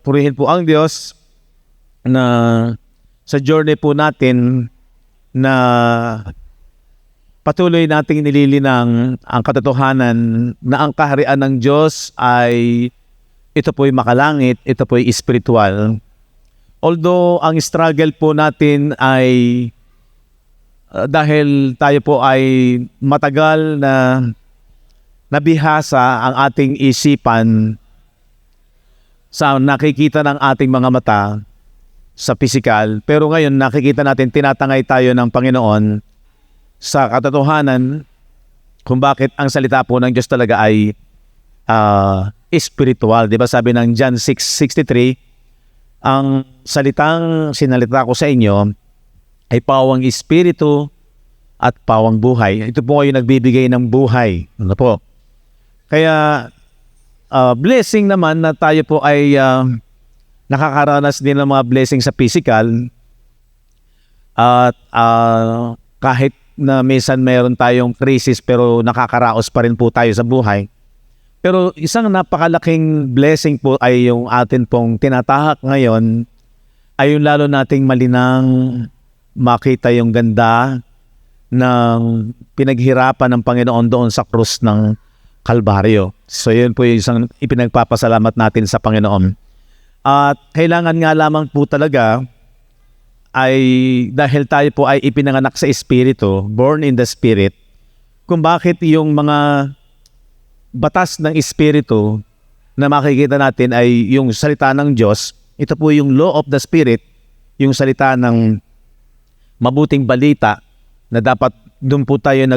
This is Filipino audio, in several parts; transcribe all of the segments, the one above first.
purihin po ang Diyos na sa journey po natin na patuloy nating nililinang ang katotohanan na ang kaharian ng Diyos ay ito po'y makalangit, ito po'y espiritual. Although ang struggle po natin ay dahil tayo po ay matagal na nabihasa ang ating isipan sa nakikita ng ating mga mata sa pisikal. Pero ngayon nakikita natin tinatangay tayo ng Panginoon sa katotohanan kung bakit ang salita po ng Diyos talaga ay spiritual. Diba sabi ng John 6:63, ang salitang sinalita ko sa inyo ay pawang espiritu at pawang buhay. Ito po ay nagbibigay ng buhay. Ano po? Kaya blessing naman na tayo po ay nakakaranas din ng mga blessing sa physical. At kahit na minsan mayroon tayong crisis pero nakakaraos pa rin po tayo sa buhay. Pero isang napakalaking blessing po ay yung atin pong tinatahak ngayon ay yung lalo nating malinang makita yung ganda ng pinaghirapan ng Panginoon doon sa krus ng Kalbaryo. So yun po yung isang ipinagpapasalamat natin sa Panginoon. At kailangan nga lamang po talaga ay dahil tayo po ay ipinanganak sa Espiritu, born in the Spirit, kung bakit yung mga batas ng Espiritu na makikita natin ay yung salita ng Diyos, ito po yung law of the Spirit, yung salita ng mabuting balita na dapat doon po tayo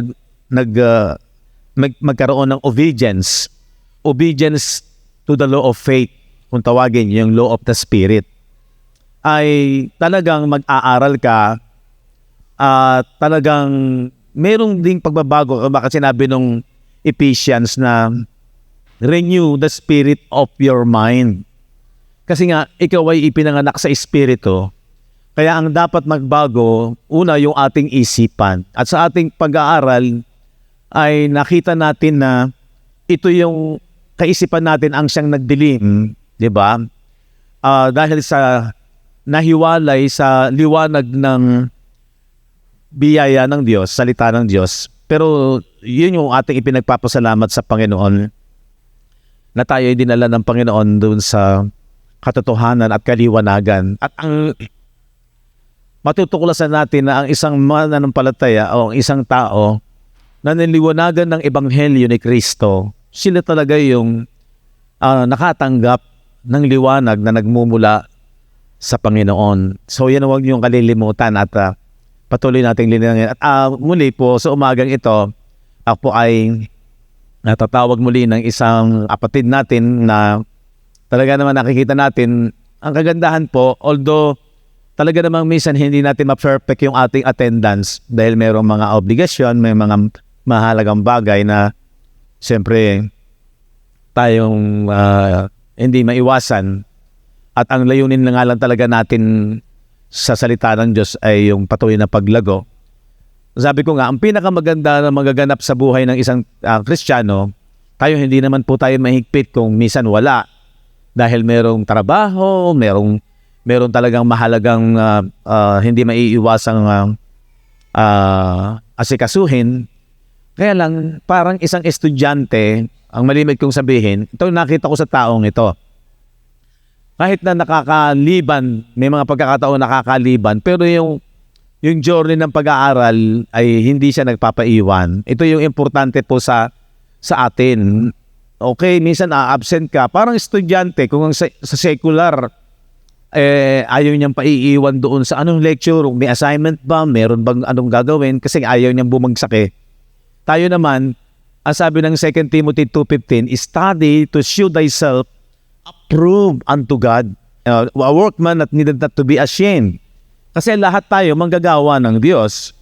magkaroon ng obedience to the law of faith, kung tawagin yung law of the Spirit, ay talagang mag-aaral ka at talagang merong ding pagbabago. Baka sinabi nung Ephesians na renew the spirit of your mind. Kasi nga, ikaw ay ipinanganak sa Espiritu. Kaya ang dapat magbago, una yung ating isipan. At sa ating pag-aaral, ay nakita natin na ito yung kaisipan natin ang siyang nagdilim, di ba? Dahil sa nahiwalay sa liwanag ng biyaya ng Diyos, salita ng Diyos. Pero yun yung ating ipinagpapasalamat sa Panginoon na tayo ay dinala ng Panginoon doon sa katotohanan at kaliwanagan. At ang matutuklasan natin na ang isang mananampalataya o ang isang tao na niliwanagan ng Ebanghelyo ni Kristo, sila talaga yung nakatanggap ng liwanag na nagmumula sa Panginoon. So yan huwag niyong kalilimutan at patuloy nating linangin. At muli po sa umagang ito, ako ay natatawag muli ng isang kapatid natin na talaga naman nakikita natin ang kagandahan po, although talaga namang minsan hindi natin ma-perfect yung ating attendance dahil mayroong mga obligasyon, may mga mahalagang bagay na siyempre tayong hindi maiwasan. At ang layunin na nga lang talaga natin sa salita ng Diyos ay yung patuloy na paglago. Sabi ko nga, ang pinakamaganda na magaganap sa buhay ng isang Kristiyano, tayo hindi naman po tayo mahigpit kung minsan wala. Dahil merong trabaho, meron talagang mahalagang hindi maiiwasang asikasuhin. Kaya lang, parang isang estudyante, ang malimit kong sabihin, ito nakita ko sa taong ito. Kahit na nakakaliban, may mga pagkakataon nakakaliban, pero yung journey ng pag-aaral ay hindi siya nagpapaiwan. Ito yung importante po sa atin. Okay, minsan absent ka. Parang estudyante, kung sa secular, ayaw niyang paiiwan doon sa anong lecture, may assignment ba, meron bang anong gagawin, kasi ayaw niyang bumagsak eh. Tayo naman, ang sabi ng 2 Timothy 2:15, study to show thyself approved unto God, a workman that needed not to be ashamed. Kasi lahat tayo manggagawa ng Diyos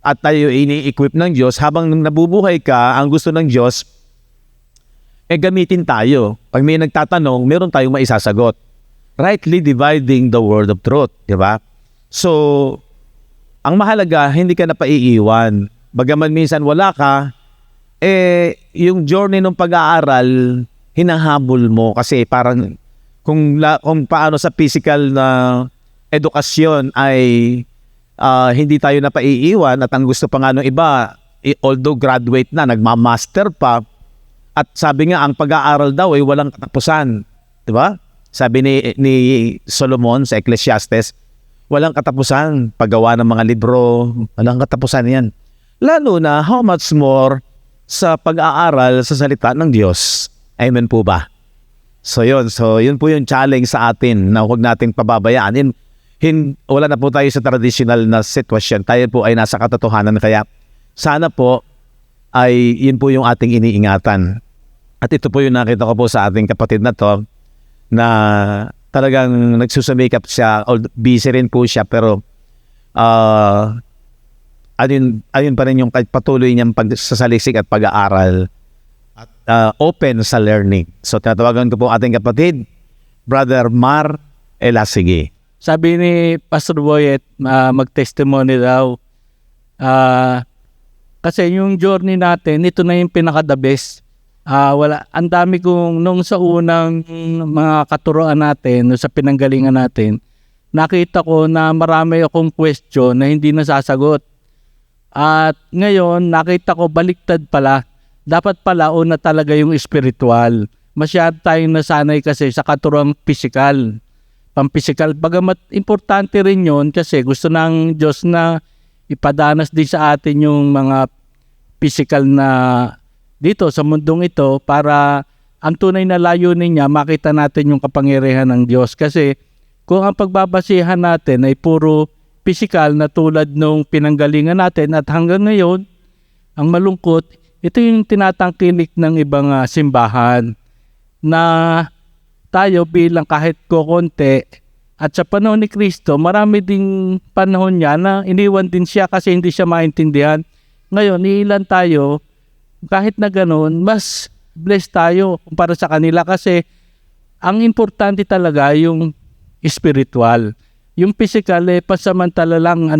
at tayo ini-equip ng Diyos. Habang nabubuhay ka, ang gusto ng Diyos, gamitin tayo. Pag may nagtatanong, meron tayong maisasagot. Rightly dividing the word of truth, di ba? So, ang mahalaga, hindi ka na paiiwan. Bagaman minsan wala ka, yung journey ng pag-aaral, hinahabol mo kasi parang kung paano sa physical na edukasyon ay hindi tayo napaiiwan at ang gusto pa nga ng iba, although graduate na, nagma-master pa, at sabi nga ang pag-aaral daw ay walang katapusan, di ba? Sabi ni Solomon sa Ecclesiastes, walang katapusan paggawa ng mga libro, walang katapusan yan. Lalo na how much more sa pag-aaral sa salita ng Diyos. Amen po ba? So yun po yung challenge sa atin na huwag nating pababayaan. Wala na po tayo sa traditional na sitwasyon. Tayo po ay nasa katotohanan, kaya sana po ay yun po yung ating iniingatan. At ito po yung nakita ko po sa ating kapatid na to, na talagang nagsusumikap siya, busy rin po siya, pero ayun pa rin yung patuloy niyang pagsasaliksik at pag-aaral at open sa learning. So tinatawagan ko po ating kapatid, Brother Mar Elasigi. Sabi ni Pastor Boyet, mag-testimony daw. Kasi yung journey natin, ito na yung pinaka-the best. Ang dami kong, nung sa unang mga katuroan natin, nung sa pinanggalingan natin, nakita ko na marami akong question na hindi nasasagot. At ngayon, nakita ko baliktad pala. Dapat pala una talaga yung spiritual. Masyado tayong nasanay kasi sa katuroang physical. Pampisikal. Bagamat importante rin yun kasi gusto ng Diyos na ipadanas din sa atin yung mga physical na dito sa mundong ito para ang tunay na layunin niya makita natin yung kapangyarihan ng Diyos. Kasi kung ang pagbabasihan natin ay puro physical na tulad nung pinanggalingan natin at hanggang ngayon, ang malungkot, ito yung tinatangkilik ng ibang simbahan na tayo bilang kahit kokonti at sa panahon ni Kristo, marami ding panahon niya na iniwan din siya kasi hindi siya maintindihan. Ngayon, ilan tayo, kahit na ganoon, mas blessed tayo para sa kanila kasi ang importante talaga yung spiritual. Yung physical, pasamantala lang,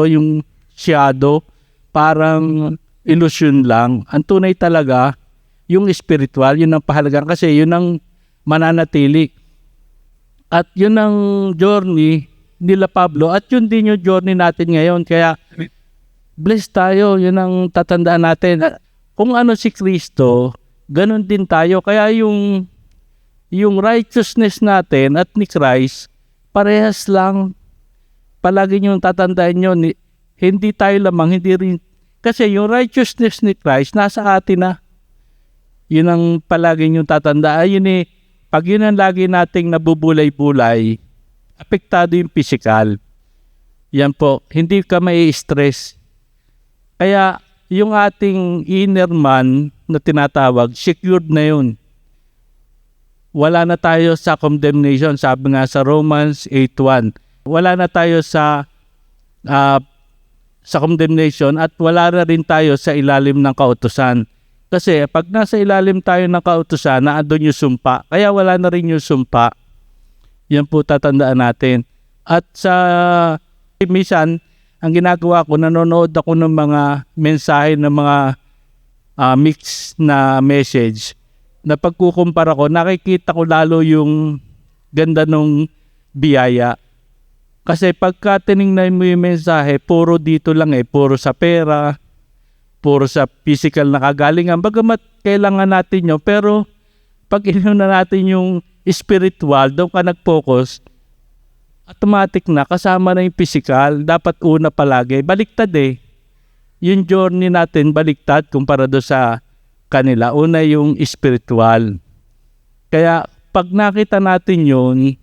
yung shadow, parang illusion lang. Ang tunay talaga, yung spiritual, yun ang pahalagang kasi yun ang mananatili. At yun ang journey nila Pablo at yun din yung journey natin ngayon. Kaya blessed tayo, yun ang tatandaan natin. Kung ano si Kristo, ganun din tayo. Kaya yung righteousness natin at ni Christ, parehas lang. Palagi nyo tatandaan nyo, hindi tayo lamang, hindi rin. Kasi yung righteousness ni Christ, nasa atin na. Yun ang palagi nyo tatandaan. Yun pag yun ang lagi nating nabubulay-bulay, apektado yung physical. Yan po, hindi ka may stress. Kaya yung ating inner man na tinatawag, secured na yun. Wala na tayo sa condemnation, sabi nga sa Romans 8:1. Wala na tayo sa condemnation at wala na rin tayo sa ilalim ng kautusan. Kasi pag nasa ilalim tayo ng kautusan, naandun yung sumpa. Kaya wala na rin yung sumpa. Yan po tatandaan natin. At sa minsan, ang ginagawa ko, nanonood ako ng mga mensahe ng mga mix na message. Na pagkukumpara ko, nakikita ko lalo yung ganda ng biyaya. Kasi pagka tinignan mo yung mensahe, puro dito lang puro sa pera, puro sa physical na kagalingan. Bagamat kailangan natin yun, pero pag inuna natin yung spiritual, doon ka nag-focus, automatic na, kasama na yung physical. Dapat una palagi. Baliktad Yung journey natin, baliktad kumpara doon sa kanila. Una yung spiritual. Kaya pag nakita natin yun,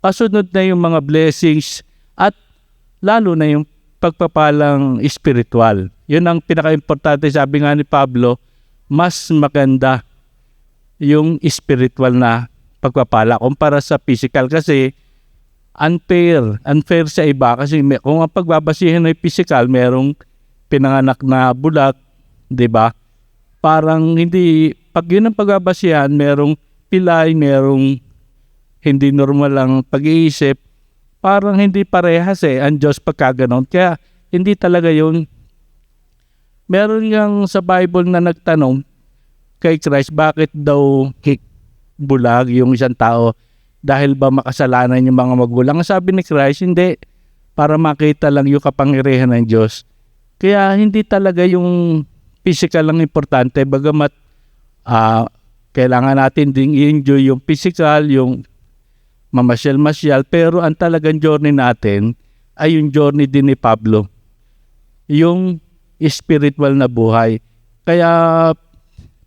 kasunod na yung mga blessings at lalo na yung pagpapalang spiritual. Yun ang pinaka-importante. Sabi nga ni Pablo, mas maganda yung spiritual na pagpapala kumpara sa physical kasi unfair sa iba kasi kung ang pagbabasihan ay physical, merong pinanganak na bulag, 'di ba? Parang hindi, pag yun ang pagbabasihan, merong pilay, merong hindi normal ang pag-iisip, parang hindi parehas ang Diyos pagka ganon. Kaya hindi talaga yun. Meron yung sa Bible na nagtanong kay Christ, bakit daw bulag yung isang tao? dahil ba makasalanan yung mga magulang. Ang sabi ni Christ, hindi, para makita lang yung kapangyarihan ng Diyos. Kaya hindi talaga yung physical lang importante, bagamat kailangan natin ding i-enjoy yung physical, yung mamasyal-masyal, pero ang talagang journey natin ay yung journey din ni Pablo, yung spiritual na buhay. Kaya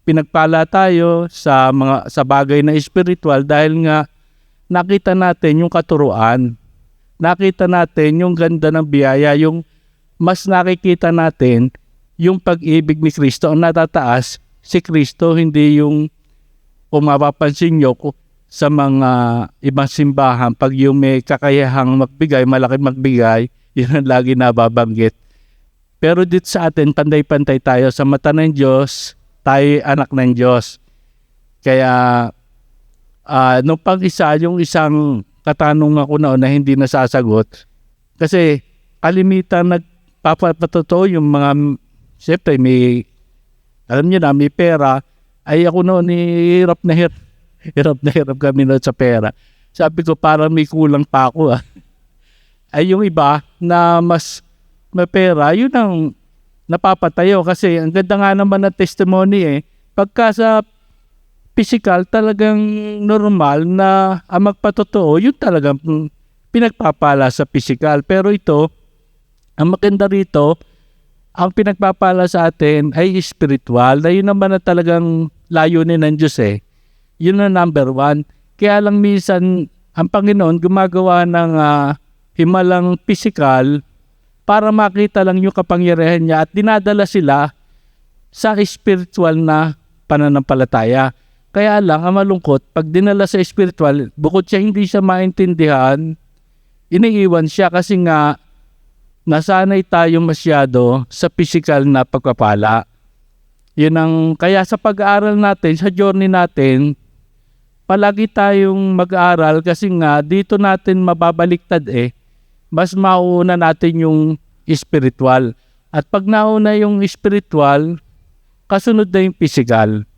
pinagpala tayo sa bagay na spiritual dahil nga nakita natin yung katuruan, nakita natin yung ganda ng biyaya, yung mas nakikita natin yung pag-ibig ni Kristo. Ang natataas si Kristo, hindi yung kung mapapansin nyo sa mga ibang simbahan, pag yung may kakayahang magbigay, malaki magbigay, yun ang lagi nababanggit. Pero dito sa atin, pantay-pantay tayo sa mata ng Diyos, tayo anak ng Diyos. Kaya nung pag-isa, yung isang katanungan ko na hindi nasasagot, kasi kalimitan nagpapatotoo yung mga, siyempre may, alam niyo na, may pera, ay ako noon hirap na hirap kami noon sa pera. Sabi ko parang may kulang pa ako. Ay yung iba na mas may pera, yun ang napapatayo kasi ang ganda nga naman ng testimony Pagka sa physical talagang normal na ang magpatotoo, yun talagang pinagpapala sa physical. Pero ito, ang maganda rito, ang pinagpapala sa atin ay spiritual, na yun naman na talagang layunin ng Diyos Yun ang number one. Kaya lang minsan, ang Panginoon gumagawa ng himalang physical para makita lang yung kapangyarihan niya at dinadala sila sa spiritual na pananampalataya. Kaya lang, ang malungkot, pag dinala sa spiritual, bukod siya hindi siya maintindihan, iniiwan siya kasi nga nasanay tayo masyado sa physical na pagpapala. Yun ang, kaya sa pag-aaral natin, sa journey natin, palagi tayong mag-aaral kasi nga dito natin mababaliktad mas mauna natin yung spiritual. At pag nauna yung spiritual, kasunod na yung physical.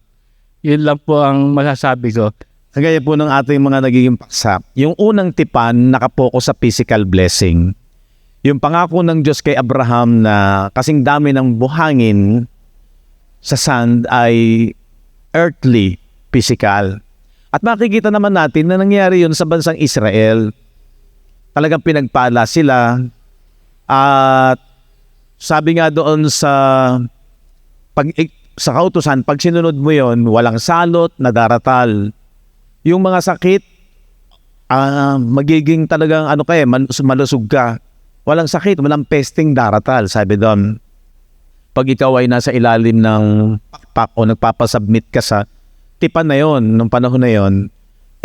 Yun lang po ang masasabi ko. Kagaya po ng ating mga nagiging paksa, yung unang tipan nakapokus sa physical blessing. Yung pangako ng Diyos kay Abraham na kasing dami ng buhangin sa sand ay earthly, physical. At makikita naman natin na nangyari yun sa bansang Israel. Talagang pinagpala sila. At sabi nga doon sa kautusan, pag sinunod mo yon, walang salot na daratal. Yung mga sakit, magiging talagang malusog ka. Walang sakit, walang pesting daratal, sabi doon. Pag ikaw ay nasa ilalim ng pakpak o nagpapasubmit ka sa tipan na yon, nung panahon na yon,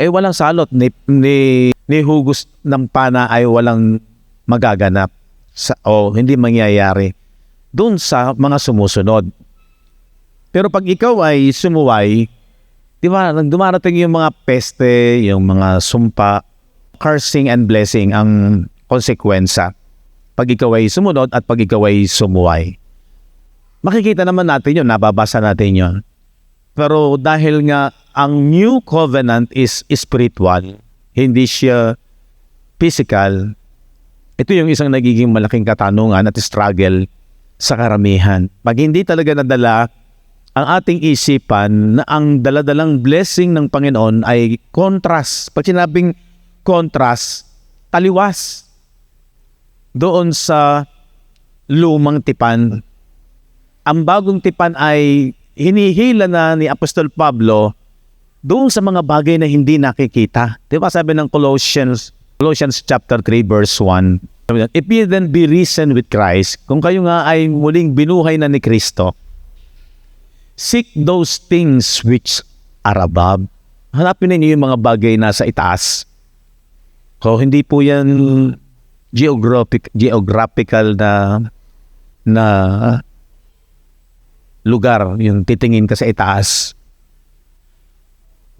walang salot, ni hugos ng pana ay walang magaganap o hindi mangyayari doon sa mga sumusunod. Pero pag ikaw ay sumuway, di ba, dumarating yung mga peste, yung mga sumpa, cursing and blessing ang konsekwensya. Pag ikaw ay sumunod at pag ikaw ay sumuway. Makikita naman natin yun, nababasa natin yun. Pero dahil nga ang new covenant is spiritual, hindi siya physical, ito yung isang nagiging malaking katanungan at struggle sa karamihan. Pag hindi talaga nadala ang ating isipan na ang daladalang blessing ng Panginoon ay contrast. Pag sinabing contrast, taliwas doon sa lumang tipan. Ang bagong tipan ay hinihila na ni Apostol Pablo doon sa mga bagay na hindi nakikita. Di ba sabi ng Colossians chapter 3 verse 1, if ye then be risen with Christ, kung kayo nga ay muling binuhay na ni Kristo, seek those things which are above. Hanapin ninyo yung mga bagay nasa itaas. So, hindi po yan geographical na lugar, yung titingin ka sa itaas.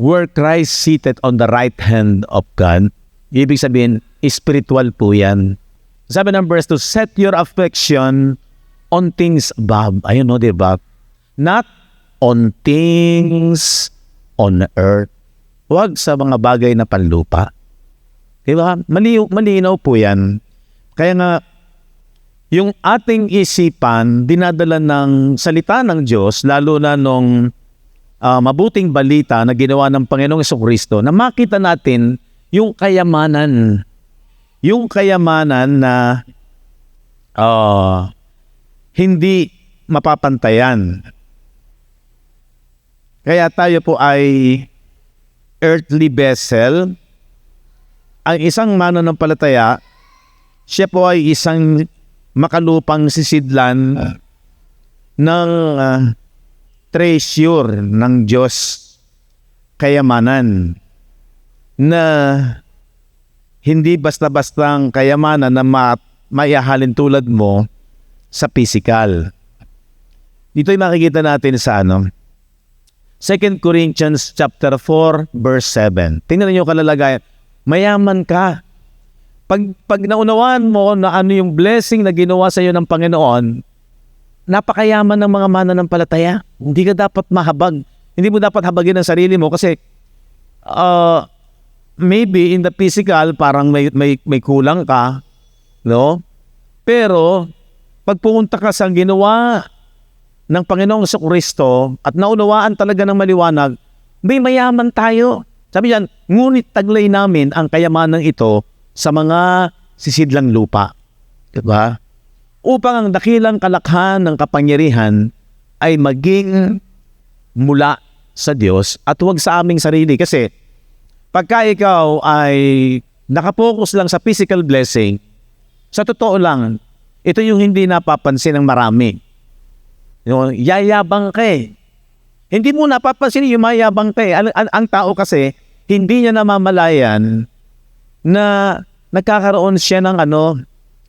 Where Christ seated on the right hand of God, ibig sabihin, spiritual po yan. Sabi ng verse 2, set your affection on things above. Ayun no, diba? Not on things on earth. huwag sa mga bagay na panlupa. Diba? Malinaw po yan. Kaya nga, yung ating isipan, dinadala ng salita ng Diyos, lalo na nung mabuting balita na ginawa ng Panginoong Jesucristo, na makita natin yung kayamanan. Yung kayamanan na hindi mapapantayan. Kaya tayo po ay earthly vessel. Ang isang mananampalataya, siya po ay isang makalupang sisidlan ng treasure ng Diyos, kayamanan, na hindi basta-bastang kayamanan na maihahalin tulad mo sa physical. Dito ay makikita natin sa 2 Corinthians chapter 4 verse 7. Tingnan niyo kalalagayan. Mayaman ka. Pag naunawaan mo na ano yung blessing na ginawa sa iyo ng Panginoon, napakayaman ng mga mananampalataya. Hindi ka dapat mahabag. Hindi mo dapat habagin ang sarili mo kasi maybe in the physical parang may kulang ka, no? Pero pag pumunta ka sa ginawa ng Panginoong Jesucristo at naunawaan talaga ng maliwanag, may mayaman tayo. Sabi yan, ngunit taglay namin ang kayamanan ito sa mga sisidlang lupa. Diba? Upang ang dakilang kalakhan ng kapangyarihan ay maging mula sa Diyos at huwag sa aming sarili. Kasi pagka ikaw ay nakapokus lang sa physical blessing, sa totoo lang, ito yung hindi napapansin ng marami. Yung yayabang ka eh. Hindi mo napapansin yung mayabang ka eh. Ang tao kasi, hindi niya namamalayan na nagkakaroon siya ng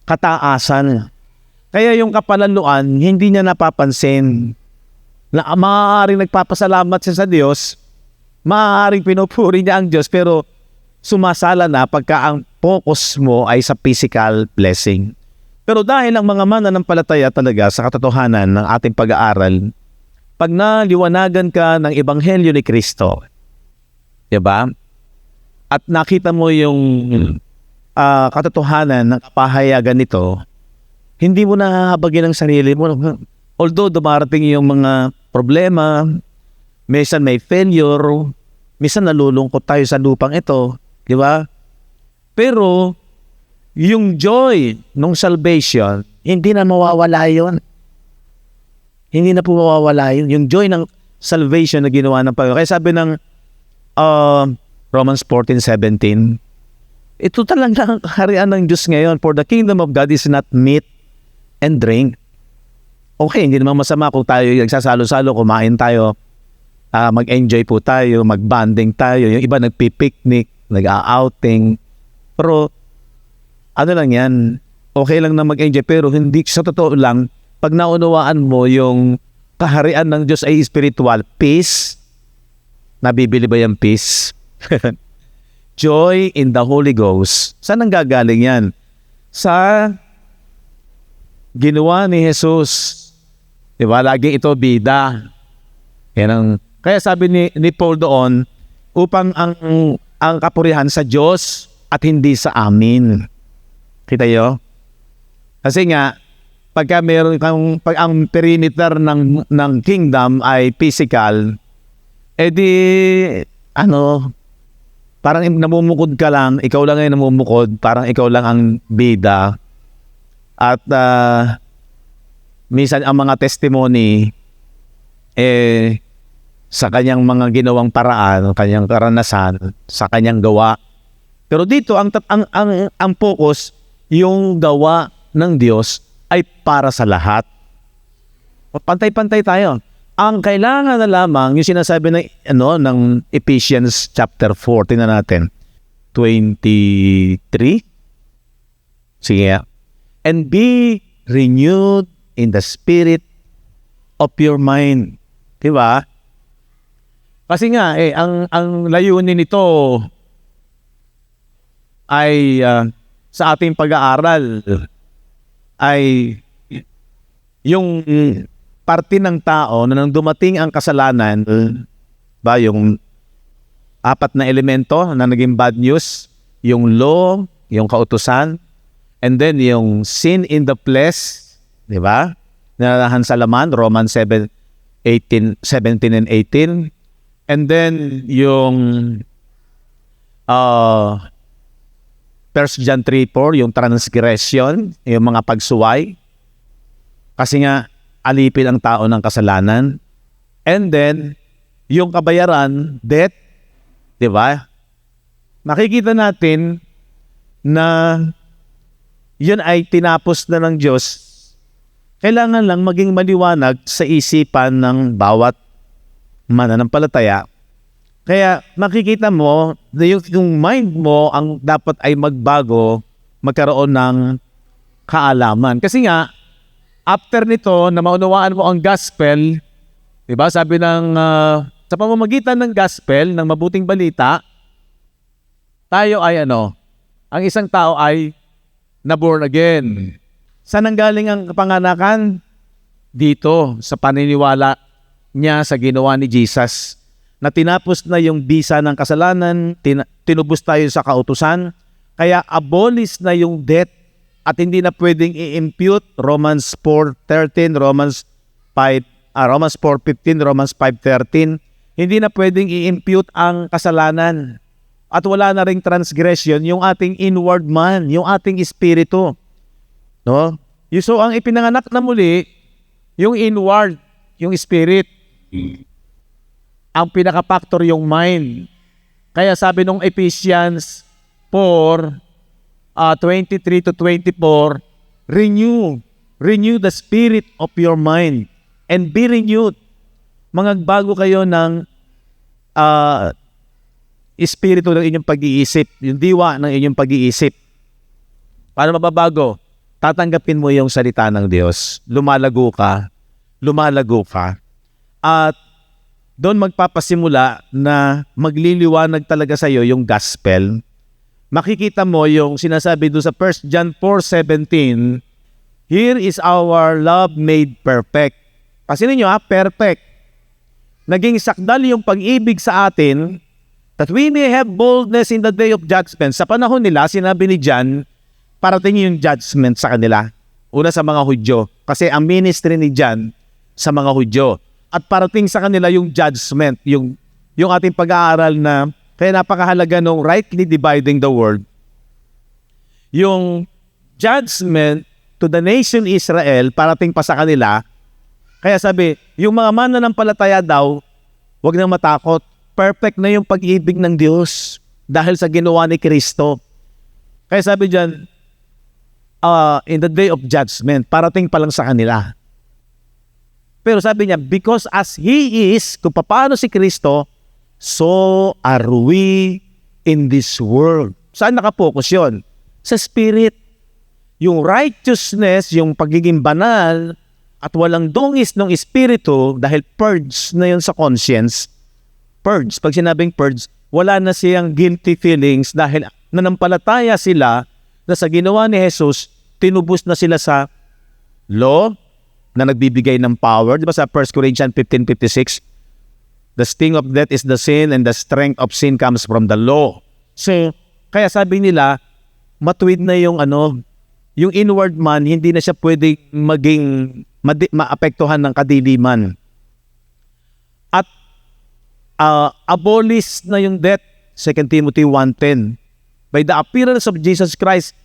kataasan. Kaya yung kapalaluan, hindi niya napapansin na maaaring nagpapasalamat siya sa Diyos, maaaring pinupuri niya ang Diyos, pero sumasala na pagka ang focus mo ay sa physical blessing. Pero dahil ang mga mananampalataya talaga sa katotohanan ng ating pag-aaral, pag naliwanagan ka ng Ebanghelyo ni Kristo, diba? At nakita mo yung katotohanan ng kapahayagan nito, hindi mo nahahabagin ang sarili mo. Although dumarating yung mga problema, minsan may failure, minsan nalulungkot tayo sa lupang ito, di ba? Pero yung joy ng salvation, hindi na mawawala yun. Hindi na po mawawala yun. Yung joy ng salvation na ginawa ng Panginoon. Kaya sabi ng Romans 14:17, ito talaga ang kaharian ng Diyos ngayon. For the kingdom of God is not meat and drink. Okay, hindi naman masama kung tayo nagsasalo-salo, kumain tayo, mag-enjoy po tayo, mag-bonding tayo. Yung iba nagpipiknik, nag-outing. Pero ano lang yan, okay lang na mag-enjoy, pero hindi sa totoo lang, pag naunawaan mo yung kaharian ng Diyos ay spiritual, peace, nabibili ba yung peace? Joy in the Holy Ghost. Saan ang gagaling yan? Sa ginawa ni Jesus. Diba? Lagi ito bida. Kaya sabi ni Paul doon, upang ang kapurihan sa Diyos at hindi sa amin. Kita nyo? Kasi nga, pag ang perimeter ng kingdom ay physical, edi parang namumukod ka lang, ikaw lang ay namumukod, parang ikaw lang ang bida. At minsan ang mga testimony sa kanyang mga ginawang paraan, kanyang karanasan, sa kanyang gawa. Pero dito ang focus, yung gawa ng Diyos ay para sa lahat. Pantay-pantay tayo. Ang kailangan na lamang yung sinasabi ng Ephesians chapter 4, tingnan natin. 23. Sige. And be renewed in the spirit of your mind. Diba? Kasi nga, ang layunin nito ay sa ating pag-aaral ay yung parte ng tao na nang dumating ang kasalanan, ba yung apat na elemento na naging bad news, yung law, yung kautusan, and then yung sin in the flesh, di ba? Nararahan sa laman, Romans 17 and 18. And then yung 1 John 3:4, yung transgression, yung mga pagsuway. Kasi nga, alipin ang tao ng kasalanan. And then, yung kabayaran, debt, di ba? Makikita natin na yun ay tinapos na ng Diyos. Kailangan lang maging maliwanag sa isipan ng bawat mananampalataya. Kaya makikita mo na yung mind mo ang dapat ay magbago, magkaroon ng kaalaman. Kasi nga, after nito na maunawaan mo ang gospel, di ba? Sabi ng, sa pamamagitan ng gospel, ng mabuting balita, tayo ay ang isang tao ay na-born again. Saan ang galing ang kapanganakan? Dito, sa paniniwala niya sa ginawa ni Jesus, na tinapos na yung bisa ng kasalanan, tinubos tayo sa kautusan, kaya abolish na yung debt at hindi na pwedeng i-impute. Romans 4:13, Romans 4:15, Romans 5:13, hindi na pwedeng i-impute ang kasalanan. At wala na ring transgression yung ating inward man, yung ating espiritu. No? So ang ipinanganak na muli, yung inward, yung spirit. Ang pinaka-factor yung mind. Kaya sabi nung Ephesians 4:23-24, renew the spirit of your mind and be renewed. Magbago kayo ng espiritu ng inyong pag-iisip, yung diwa ng inyong pag-iisip. Paano mababago? Tatanggapin mo yung salita ng Diyos. Lumalago ka. At doon magpapasimula na magliliwanag talaga sa iyo yung gospel. Makikita mo yung sinasabi doon sa 1 John 4:17, here is our love made perfect. Kasi ninyo perfect. Naging sakdal yung pag-ibig sa atin that we may have boldness in the day of judgment. Sa panahon nila, sinabi ni John, parating yung judgment sa kanila. Una sa mga Hudyo. Kasi ang ministry ni John sa mga Hudyo. At parating sa kanila yung judgment, yung ating pag-aaral na, kaya napakahalaga nung rightly dividing the word. Yung judgment to the nation Israel, parating pa sa kanila. Kaya sabi, yung mga mananampalataya daw, huwag nang matakot. Perfect na yung pag-ibig ng Diyos dahil sa ginawa ni Kristo. Kaya sabi dyan, in the day of judgment, parating pa lang sa kanila. Pero sabi niya, because as He is, kung paano si Kristo, so are we in this world. Saan nakapokus yun? Sa spirit. Yung righteousness, yung pagiging banal, at walang dungis ng espiritu, dahil purge na yun sa conscience. Purge. Pag sinabing purge, wala na siyang guilty feelings dahil nanampalataya sila na sa ginawa ni Jesus, tinubos na sila sa law na nagbibigay ng power. Di ba sa 1 Corinthians 15:56, the sting of death is the sin and the strength of sin comes from the law. So, kaya sabi nila, matuwid na yung yung inward man, hindi na siya pwedeng maapektuhan ng kadiliman. At abolish na yung death, 2 Timothy 1:10. By the appearance of Jesus Christ,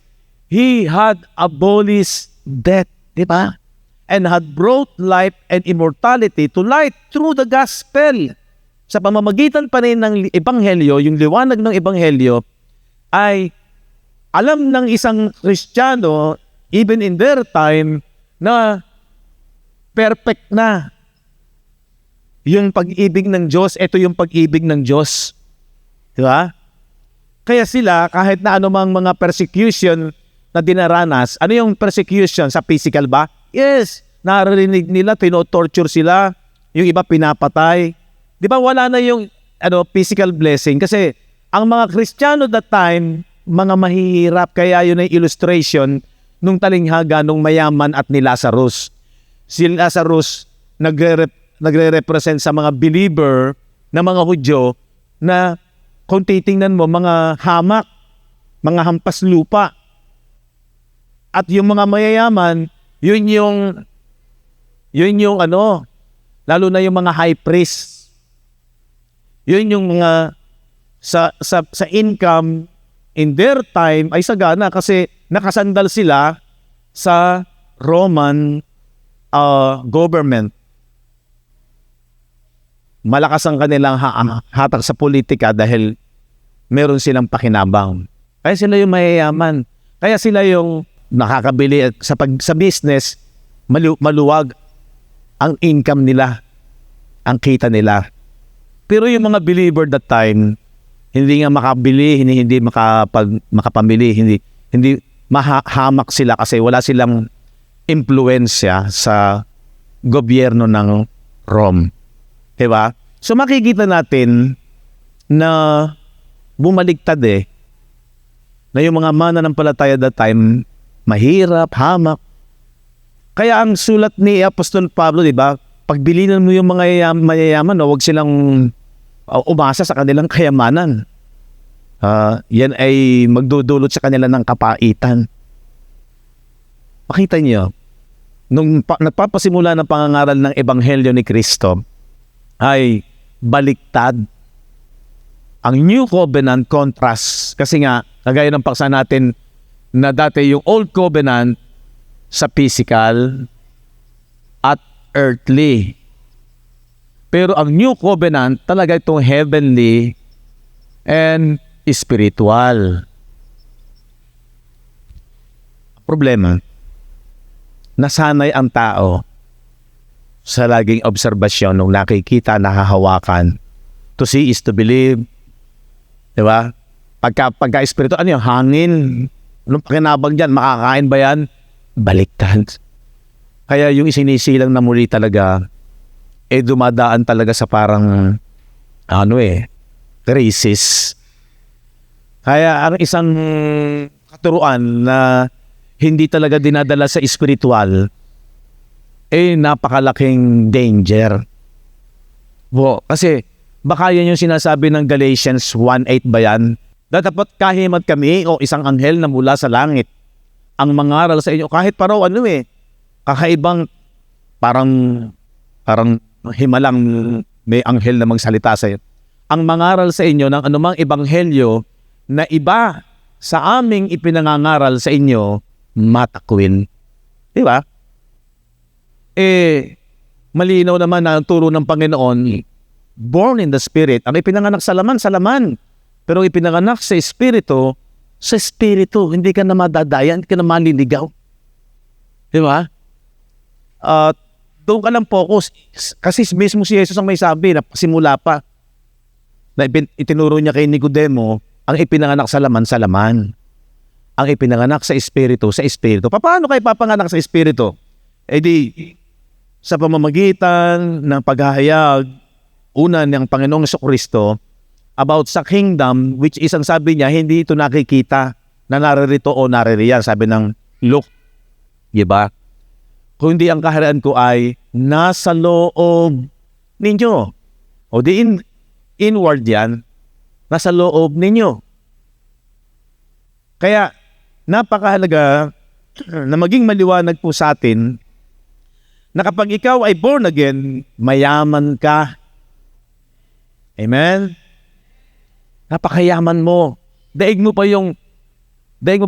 He had abolished death, di ba? And had brought life and immortality to light through the gospel. Sa pamamagitan pa rin ng ebanghelyo, yung liwanag ng ebanghelyo, ay alam ng isang Kristiyano, even in their time, na perfect na yung pag-ibig ng Diyos. Ito yung pag-ibig ng Diyos. Di ba? Kaya sila, kahit na anumang mga persecution na dinaranas, ano yung persecution? Sa physical ba? Yes. Naririnig nila, tino-torture sila. Yung iba pinapatay. Di ba wala na yung physical blessing? Kasi ang mga Kristiyano that time, mga mahihirap. Kaya yun ay illustration nung talinghaga, nung mayaman at ni Lazarus. Si Lazarus, nagre-represent sa mga believer na mga Hudyo na kung titingnan mo, mga hamak, mga hampas lupa. At yung mga mayayaman, yun yung ano, lalo na yung mga high priest. Yun yung mga sa income in their time ay sagana kasi nakasandal sila sa Roman government. Malakas ang kanilang hatak sa politika dahil meron silang pakinabang. Kaya sila yung mayayaman. Kaya sila yung nakakabili at sa business, maluwag ang income nila, ang kita nila. Pero yung mga believer that time, hindi nga makabili, hindi makapamili, hindi mahamak sila kasi wala silang impluwensya sa gobyerno ng Rome. Diba? So makikita natin na bumaligtad na yung mga mananampalataya that time, mahirap, hamak. Kaya ang sulat ni Apostol Pablo, diba? Pagbilinan mo yung mga mayayaman, huwag silang umasa sa kanilang kayamanan. Yan ay magdudulot sa kanila ng kapaitan. Makita niyo, nung nagpapasimula ng pangangaral ng Ebanghelyo ni Kristo, ay baliktad. Ang New Covenant contrast. Kasi nga, kagaya ng paksa natin na dati yung Old Covenant sa physical at earthly. Pero ang New Covenant talaga itong heavenly and spiritual. Problema, nasanay ang tao sa laging obserbasyon nung nakikita, nahahawakan. To see is to believe. Diba? Pagka-spiritual, ano yung hangin? Anong pakinabang dyan? Makakain ba yan? Baliktad. Kaya yung isinisilang na muli talaga, dumadaan talaga sa parang, crisis. Kaya ang isang katuruan na hindi talaga dinadala sa spiritual, napakalaking danger. Kasi baka yan yung sinasabi ng Galatians 1:8 ba yan? Dapat kahimat kami o isang anghel na mula sa langit ang mangaral sa inyo. Kahit paraw kakaibang parang himalang may anghel na magsalita sa inyo. Ang mangaral sa inyo ng anumang ebanghelyo na iba sa aming ipinangangaral sa inyo, matakwin. Diba? Malinaw naman na ang turo ng Panginoon, born in the Spirit. Ang ipinanganak sa laman. Pero ipinanganak sa Espiritu, hindi ka na madadayan, hindi ka na maliligaw. Diba? Doon ka lang focus. Kasi mismo si Jesus ang may sabi na simula pa na itinuro niya kay Nicodemo, ang ipinanganak sa laman. Ang ipinanganak sa Espiritu. Paano kayo papanganak sa Espiritu? Sa pamamagitan ng paghahayag, una ng Panginoong Jesucristo, about sa kingdom, which is ang sabi niya, hindi ito nakikita na naririto o naririyan. Sabi ng Luke. Diba? Kung hindi ang kaharian ko ay nasa loob ninyo. O di inward yan, nasa loob ninyo. Kaya, napakahalaga na maging maliwanag po sa atin na kapag ikaw ay born again, mayaman ka. Amen? Napakayaman mo. Daig mo pa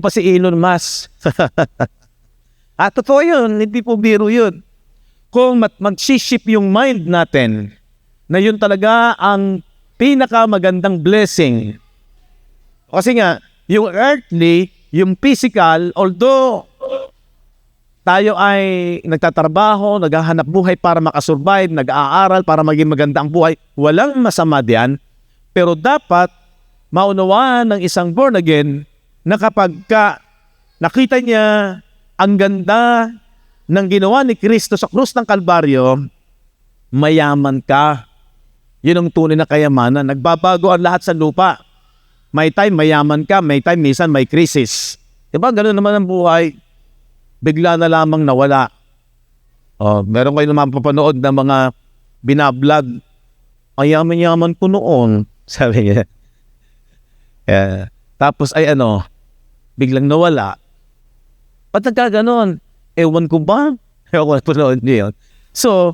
si Elon Musk. Totoo yun, hindi po biro yun. Kung mag-shift yung mind natin na yun talaga ang pinakamagandang blessing. Kasi nga, yung earthly, yung physical, although tayo ay nagtatrabaho, naghahanap buhay para makasurvive, nag-aaral para maging maganda ang buhay, walang masama diyan. Pero dapat maunawaan ng isang born again na kapag nakita niya ang ganda ng ginawa ni Kristo sa krus ng Kalbaryo, mayaman ka. Yun ang tunay na kayamanan. Nagbabago ang lahat sa lupa. May time mayaman ka, may time minsan may crisis. Diba? Ganun naman ang buhay. Bigla na lamang nawala. Meron kayo naman papanood ng mga binablog. Ang yaman-yaman ko noon. Sabi niya. Tapos ay biglang nawala. Ba't nagkaganon? Ewan ko ba? Ewan ko noon yun. So,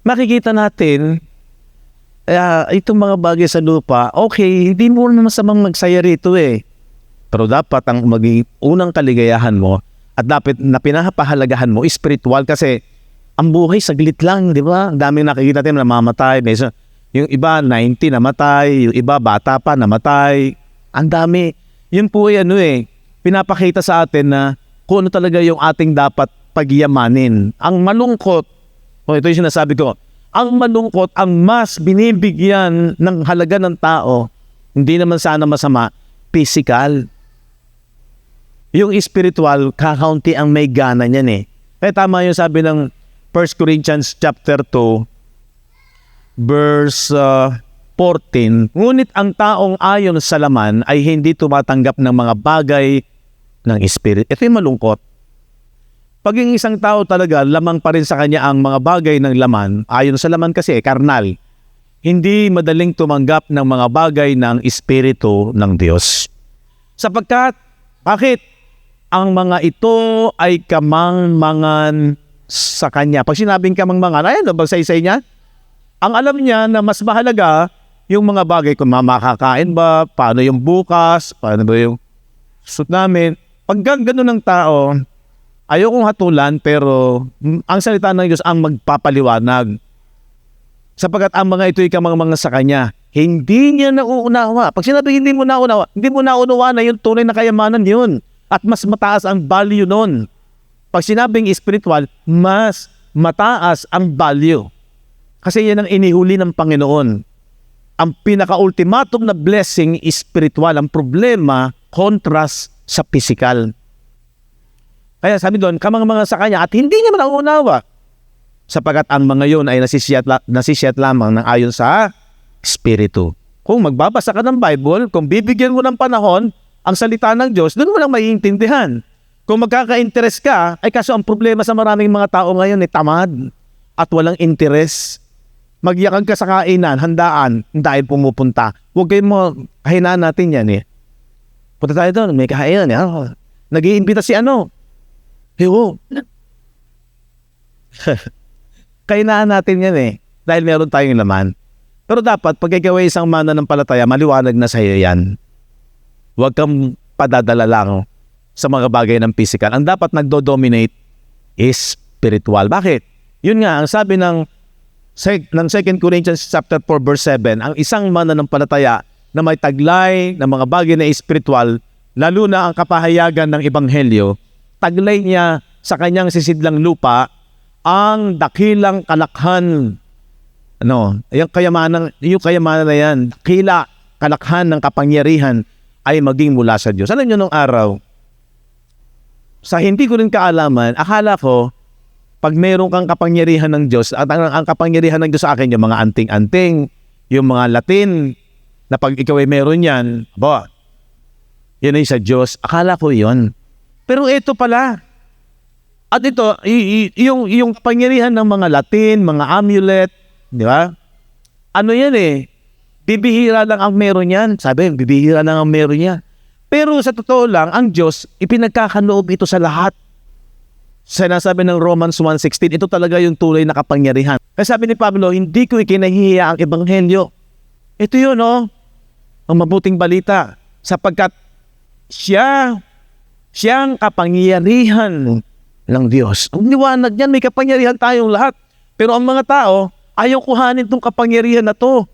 makikita natin, itong mga bagay sa lupa, okay, hindi mo na masamang magsaya rito eh. Pero dapat ang maging unang kaligayahan mo at dapat na pinapahalagahan mo, spiritual, kasi ang buhay saglit lang, di ba? Ang daming nakikita natin na namamatay. Yung iba, 90 namatay. Yung iba, bata pa, namatay. Ang dami. Yun po pinapakita sa atin na kung ano talaga yung ating dapat pagyamanin. Ang malungkot, ito yung sinasabi ko, ang malungkot, ang mas binibigyan ng halaga ng tao, hindi naman sana masama, physical. Yung spiritual, kakaunti ang may gana niyan eh. Kaya tama yung sabi ng 1 Corinthians chapter 2, verse 14, ngunit ang taong ayon sa laman ay hindi tumatanggap ng mga bagay ng Spirit. Ito yung malungkot. Pag yung isang tao talaga, lamang pa rin sa kanya ang mga bagay ng laman, ayon sa laman kasi, karnal, hindi madaling tumanggap ng mga bagay ng Espiritu ng Diyos. Sapagkat, bakit? Ang mga ito ay kamangmangan sa kanya. Pag sinabing kamangmangan, ayan, bagsaysay niya. Ang alam niya na mas mahalaga yung mga bagay, kung makakain ba, paano yung bukas, paano ba yung suit namin. Pag gano'n ng tao, ayokong hatulan, pero ang salita ng Diyos ang magpapaliwanag. Sapagkat ang mga ito ay kamangmangan sa kanya, hindi niya nauunawa. Pag sinabi hindi mo nauunawa na yung tunay na kayamanan yun. At mas mataas ang value nun. Pag sinabing spiritual, mas mataas ang value. Kasi yan ang inihuli ng Panginoon. Ang pinaka-ultimatum na blessing is spiritual. Ang problema, contrast sa physical. Kaya sabi doon, kamangmangan sa kanya at hindi niya nauunawa. Sapagkat ang mga yun ay nasisiyat lamang ng ayon sa Espiritu. Kung magbabasa ka ng Bible, kung bibigyan mo ng panahon, ang salita ng Diyos, doon mo lang maiintindihan. Kung magkaka-interest ka, ay kaso ang problema sa maraming mga tao ngayon ay tamad at walang interest. Magyakag ka sa kainan, handaan, dahil pumupunta. Huwag kayo mo, kahinaan natin yan eh. Punta tayo doon, may kainan eh. Nag-iimbita si Hewo. Kahinaan natin yan eh, dahil meron tayong laman. Pero dapat, pag ikaw ay isang mananampalataya, maliwanag na sa iyo yan. Huwag kang padadala lang sa mga bagay ng physical. Ang dapat nagdo-dominate is spiritual. Bakit? Yun nga, ang sabi ng 2 Corinthians chapter 4 verse 7, ang isang mananampalataya na may taglay ng mga bagay na spiritual, lalo na ang kapahayagan ng ebanghelyo, taglay niya sa kanyang sisidlang lupa ang dakilang kalakhan. Yung kayamanan na yan, kalakhan ng kapangyarihan ay maging mula sa Diyos. Alam niyo nung araw, sa hindi ko rin kaalaman, akala ko, pag meron kang kapangyarihan ng Diyos, at ang kapangyarihan ng Diyos sa akin, yung mga anting-anting, yung mga Latin, na pag ikaw ay meron yan, yun ay sa Diyos. Akala ko yun. Pero ito pala. At ito, yung kapangyarihan ng mga Latin, mga amulet, di ba? Ano yan eh? Bibihira lang ang meron yan. Sabi, bibihira lang ang meron yan. Pero sa totoo lang, ang Diyos, ipinagkakaloob ito sa lahat. Sinasabi ng Romans 1:16, ito talaga yung tunay na kapangyarihan. Kaya sabi ni Pablo, hindi ko ikinahihiya ang ebanghelyo. Ito yun, ang mabuting balita. Sapagkat siyang kapangyarihan ng Diyos. Ang liwanag niyan, may kapangyarihan tayong lahat. Pero ang mga tao, ayaw kuhanin itong kapangyarihan na to.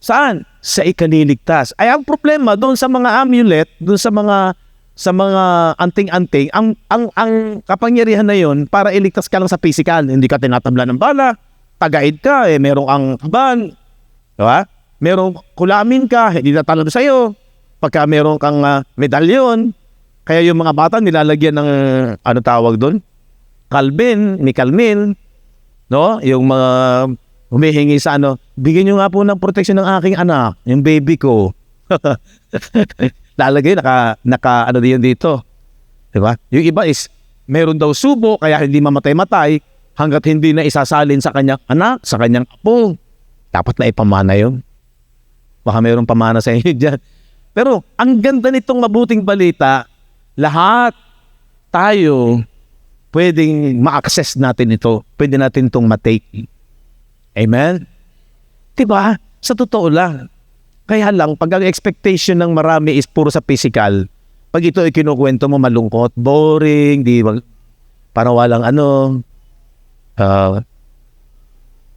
Saan? Sa ikaliligtas. Ay ang problema doon sa mga amulet, doon sa mga anting-anting, ang kapangyarihan na yon para iligtas ka lang sa physical. Hindi ka tinatabla ng bala, tagaid ka, merong ang kaban, diba? Merong kulamin ka, hindi natalab sa'yo. Pagka merong kang medalyon, kaya yung mga bata nilalagyan ng, ano tawag doon? May kalmin, no? Yung mga humihingi sa bigyan nyo nga po ng protection ng aking anak, yung baby ko. Lalagay, naka din dito. Diba? Yung iba is, meron daw subo, kaya hindi mamatay-matay, hanggat hindi na isasalin sa kanyang anak, sa kanyang apo. Dapat na ipamana yun. Baka mayroong pamana sa inyo dyan. Pero ang ganda nitong mabuting balita, lahat tayo pwedeng ma-access natin ito. Pwede natin itong matake. Amen? Diba? Sa totoo lang. Kaya lang, pag ang expectation ng marami is puro sa physical, pag ito ay kinukwento mo malungkot, boring, di ba? Parang walang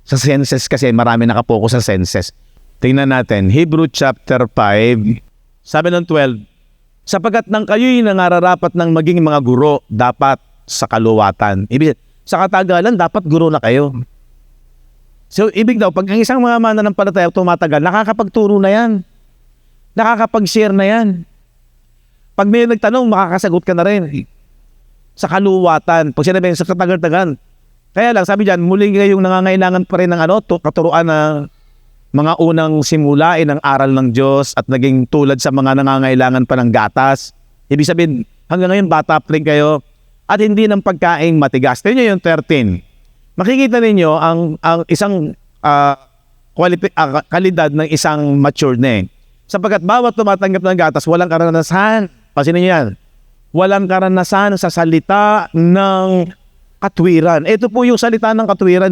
sa senses kasi marami nakapokus sa senses. Tingnan natin, Hebrew chapter 5, sabi ng 12, sapagkat nang kayo'y nangararapat ng maging mga guro, dapat sa kaluwatan. Ibig sa katagalan, dapat guro na kayo. So, ibig daw, pag ang isang mga mananampalataya tumatagal, nakakapagturo na yan. Nakakapag-share na yan. Pag may nagtanong, makakasagot ka na rin. Sa kaluwatan. Pag sinabi sa katagal-tagal. Kaya lang, sabi dyan, muli kayong nangangailangan pa rin ng katuruan na mga unang simulain ng aral ng Diyos at naging tulad sa mga nangangailangan pa ng gatas. Ibig sabihin, hanggang ngayon, bata pa rin kayo at hindi ng pagkaing matigas. Tignan nyo yung 13. Makikita ninyo ang isang kalidad ng isang mature na sapagkat bawat tumatanggap ng gatas, walang karanasan. Pansinin niyo yan. Walang karanasan sa salita ng katwiran. Ito po yung salita ng katwiran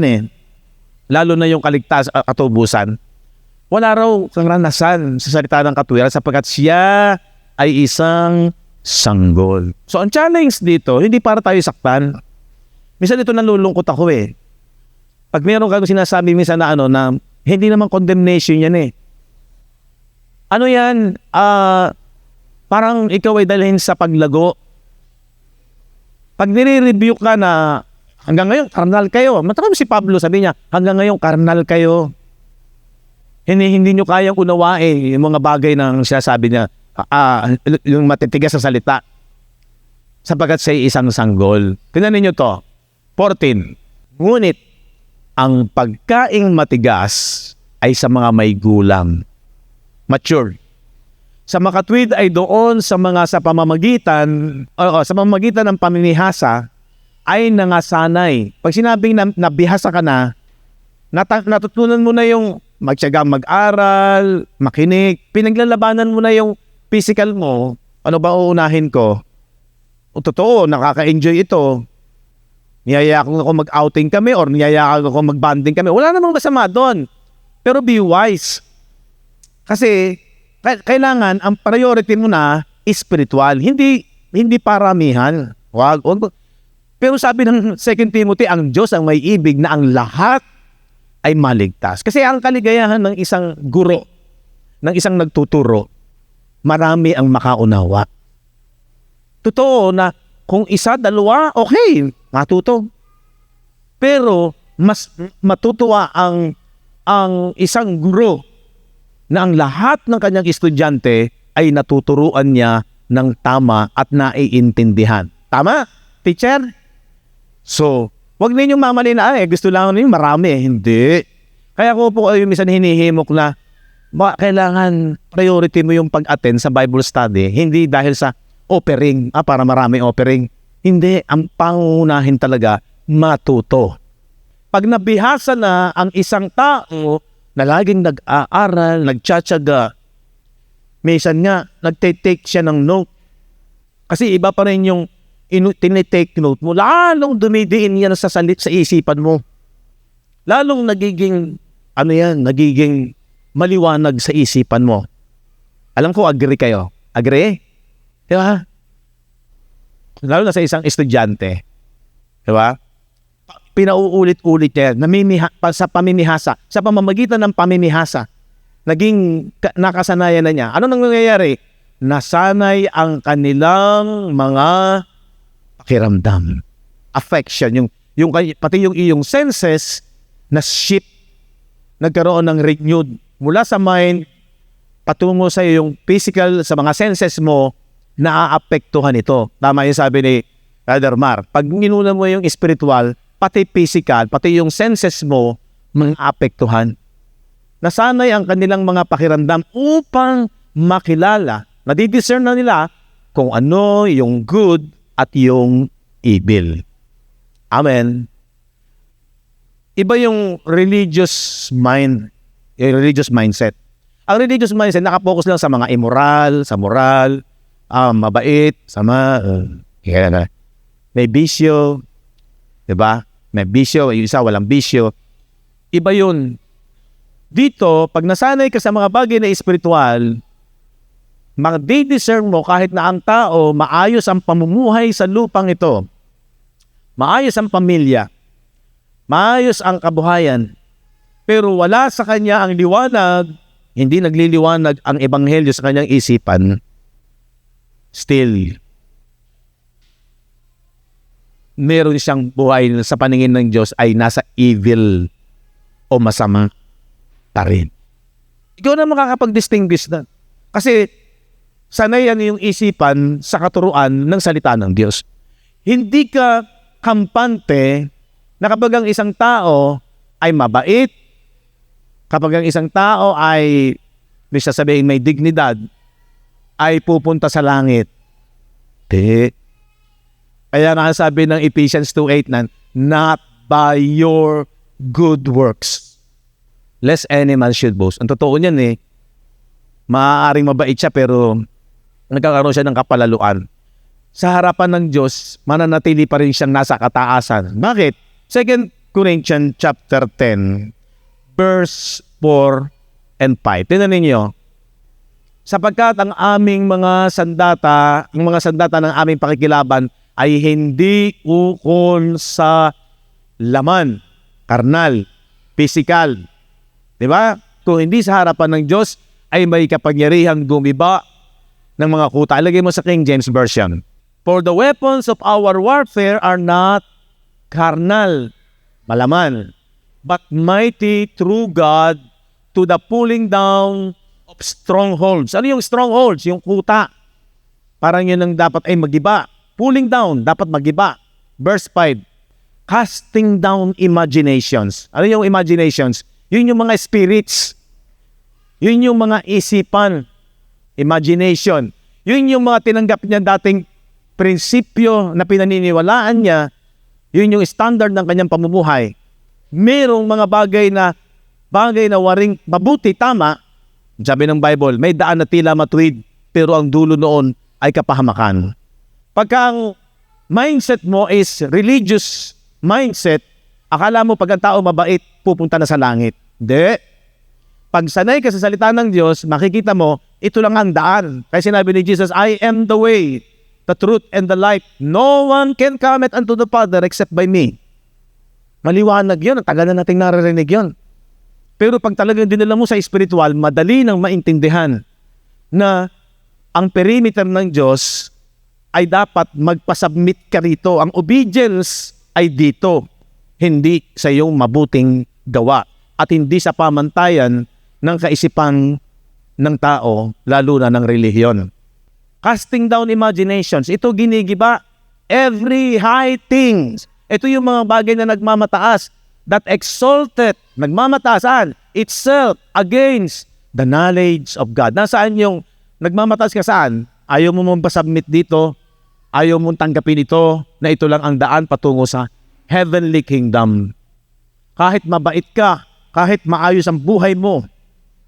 Lalo na yung katubusan. Wala raw karanasan sa salita ng katwiran sapagkat siya ay isang sanggol. So ang challenge dito, hindi para tayo saktan. Minsan ito nalulungkot ako Pag meron kang sinasabi minsan na na hindi naman condemnation yan Ano yan? Parang ikaw ay dalhin sa paglago. Pag nire-review ka na hanggang ngayon, karnal kayo. Matapos si Pablo, sabi niya, hanggang ngayon, karnal kayo. Hindi nyo kayang unawain yung mga bagay ng sinasabi niya, yung matitigas sa salita. Sapagkat siya isang sanggol. Tingnan ninyo to. 14. Ngunit, ang pagkaing matigas ay sa mga may gulang. Mature. Sa makatwid ay doon sa mga sa pamamagitan ng pamimihasa ay nangasanay. Pag sinabing nabihasa ka na, natutunan mo na yung magtiyaga mag-aral, makinig, pinaglalabanan mo na yung physical mo. Ano ba uunahin ko? O totoo, nakaka-enjoy ito. Niyayakang ako mag-outing kami or niyayakang ako mag-banding kami. Wala namang masama doon. Pero be wise. Kasi kailangan ang priority mo na spiritual, hindi paramihan. Wag. Pero sabi ng 2 Timothy, ang Diyos ang may ibig na ang lahat ay maligtas. Kasi ang kaligayahan ng isang guro, ng isang nagtuturo, marami ang makaunawa. Totoo na kung isa, dalawa, okay, matuto. Pero mas matutuwa ang isang guro na ang lahat ng kanyang estudyante ay natuturuan niya ng tama at naiintindihan. Tama, teacher? So, wag ninyong mamali na, gusto lang ninyo marami. Hindi. Kaya ko po minsan hinihimok na kailangan priority mo yung pag-attend sa Bible study, hindi dahil sa offering, para marami offering. Hindi, ang pangunahin talaga, matuto. Pag nabihasa na ang isang tao na laging nag-aaral, nagtsatsaga, minsan nga, nagtitake siya ng note. Kasi iba pa rin yung tinitake note mo, lalong dumidiin yan sa isipan mo. Lalong nagiging, nagiging maliwanag sa isipan mo. Alam ko, agree kayo. Agree? Diba? Lalo na sa isang estudyante. Diba? Pinauulit-ulit niya sa pamimihasa. Sa pamamagitan ng pamimihasa, naging nakasanayan na niya. Ano nang nangyayari? Nasanay ang kanilang mga pakiramdam. Affection. Pati yung iyong senses na shift. Nagkaroon ng renewed mula sa mind patungo sa yung physical, sa mga senses mo, naaapektuhan ito. Tama yung sabi ni Brother Mar. Pag inuna mo yung spiritual, pati physical, pati yung senses mo, maapektuhan. Nasanay ang kanilang mga pakiramdam upang makilala, nadidiscern na nila kung ano yung good at yung evil. Amen. Iba yung religious mind, yung religious mindset. Ang religious mindset, nakapokus lang sa mga immoral, sa moral, mabait, sama, may bisyo, diba? May bisyo, yung isa walang bisyo. Iba yun. Dito, pag nasanay ka sa mga bagay na espiritual, mag-discern mo kahit na ang tao, maayos ang pamumuhay sa lupang ito. Maayos ang pamilya. Maayos ang kabuhayan. Pero wala sa kanya ang liwanag, hindi nagliliwanag ang ebanghelyo sa kanyang isipan, still, meron siyang buhay na sa paningin ng Diyos ay nasa evil o masama pa rin. Ikaw na makakapag-distinguish na. Kasi sanay yan yung isipan sa katuruan ng salita ng Diyos. Hindi ka kampante na kapag ang isang tao ay mabait, kapag ang isang tao ay, may sasabihin may dignidad, ay pupunta sa langit. Di. Kaya nakasabi ng Ephesians 2:8 na, not by your good works, lest any man should boast. Ang totoo niyan maaaring mabait siya pero nagkakaroon siya ng kapalaluan. Sa harapan ng Diyos, mananatili pa rin siyang nasa kataasan. Bakit? 2 Corinthians chapter 10, verse 4 and 5. Tingnan ninyo. Sapagkat ang aming mga sandata ng aming pakikilaban ay hindi ukol sa laman, karnal, physical. Diba? Kung hindi sa harapan ng Diyos, ay may kapangyarihang gumiba ng mga kuta. Ilagay mo sa King James Version. For the weapons of our warfare are not carnal, malaman, but mighty through God to the pulling down of strongholds. Ano yung strongholds? Yung kuta. Parang yun ang dapat ay magiba. Pulling down, dapat magiba. Verse 5, casting down imaginations. Ano yung imaginations? Yun yung mga spirits. Yun yung mga isipan. Imagination. Yun yung mga tinanggap niya dating prinsipyo na pinaniniwalaan niya. Yun yung standard ng kanyang pamumuhay. Merong mga bagay na waring mabuti, tama. Sabi ng Bible, may daan na tila matuwid, pero ang dulo noon ay kapahamakan. Pagka ang mindset mo is religious mindset, akala mo pag ang tao mabait, pupunta na sa langit. Hindi. Pag sanay ka sa salita ng Diyos, makikita mo, ito lang ang daan. Kaya sinabi ni Jesus, I am the way, the truth, and the life. No one can come unto the Father except by me. Maliwanag yun. Ang tagal na nating naririnig yun. Pero pag talagang dinala mo sa spiritual, madali nang maintindihan na ang perimeter ng Diyos ay dapat magpasubmit ka rito. Ang obedience ay dito, hindi sa iyong mabuting gawa at hindi sa pamantayan ng kaisipan ng tao, lalo na ng relihiyon. Casting down imaginations, ito ginigiba every high things. Ito yung mga bagay na nagmamataas, that exalted, nagmamatasaan itself against the knowledge of God. Nasaan yung nagmamataas ka saan? Ayaw mo mong pasubmit dito, ayaw mong tanggapin ito, na ito lang ang daan patungo sa heavenly kingdom. Kahit mabait ka, kahit maayos ang buhay mo,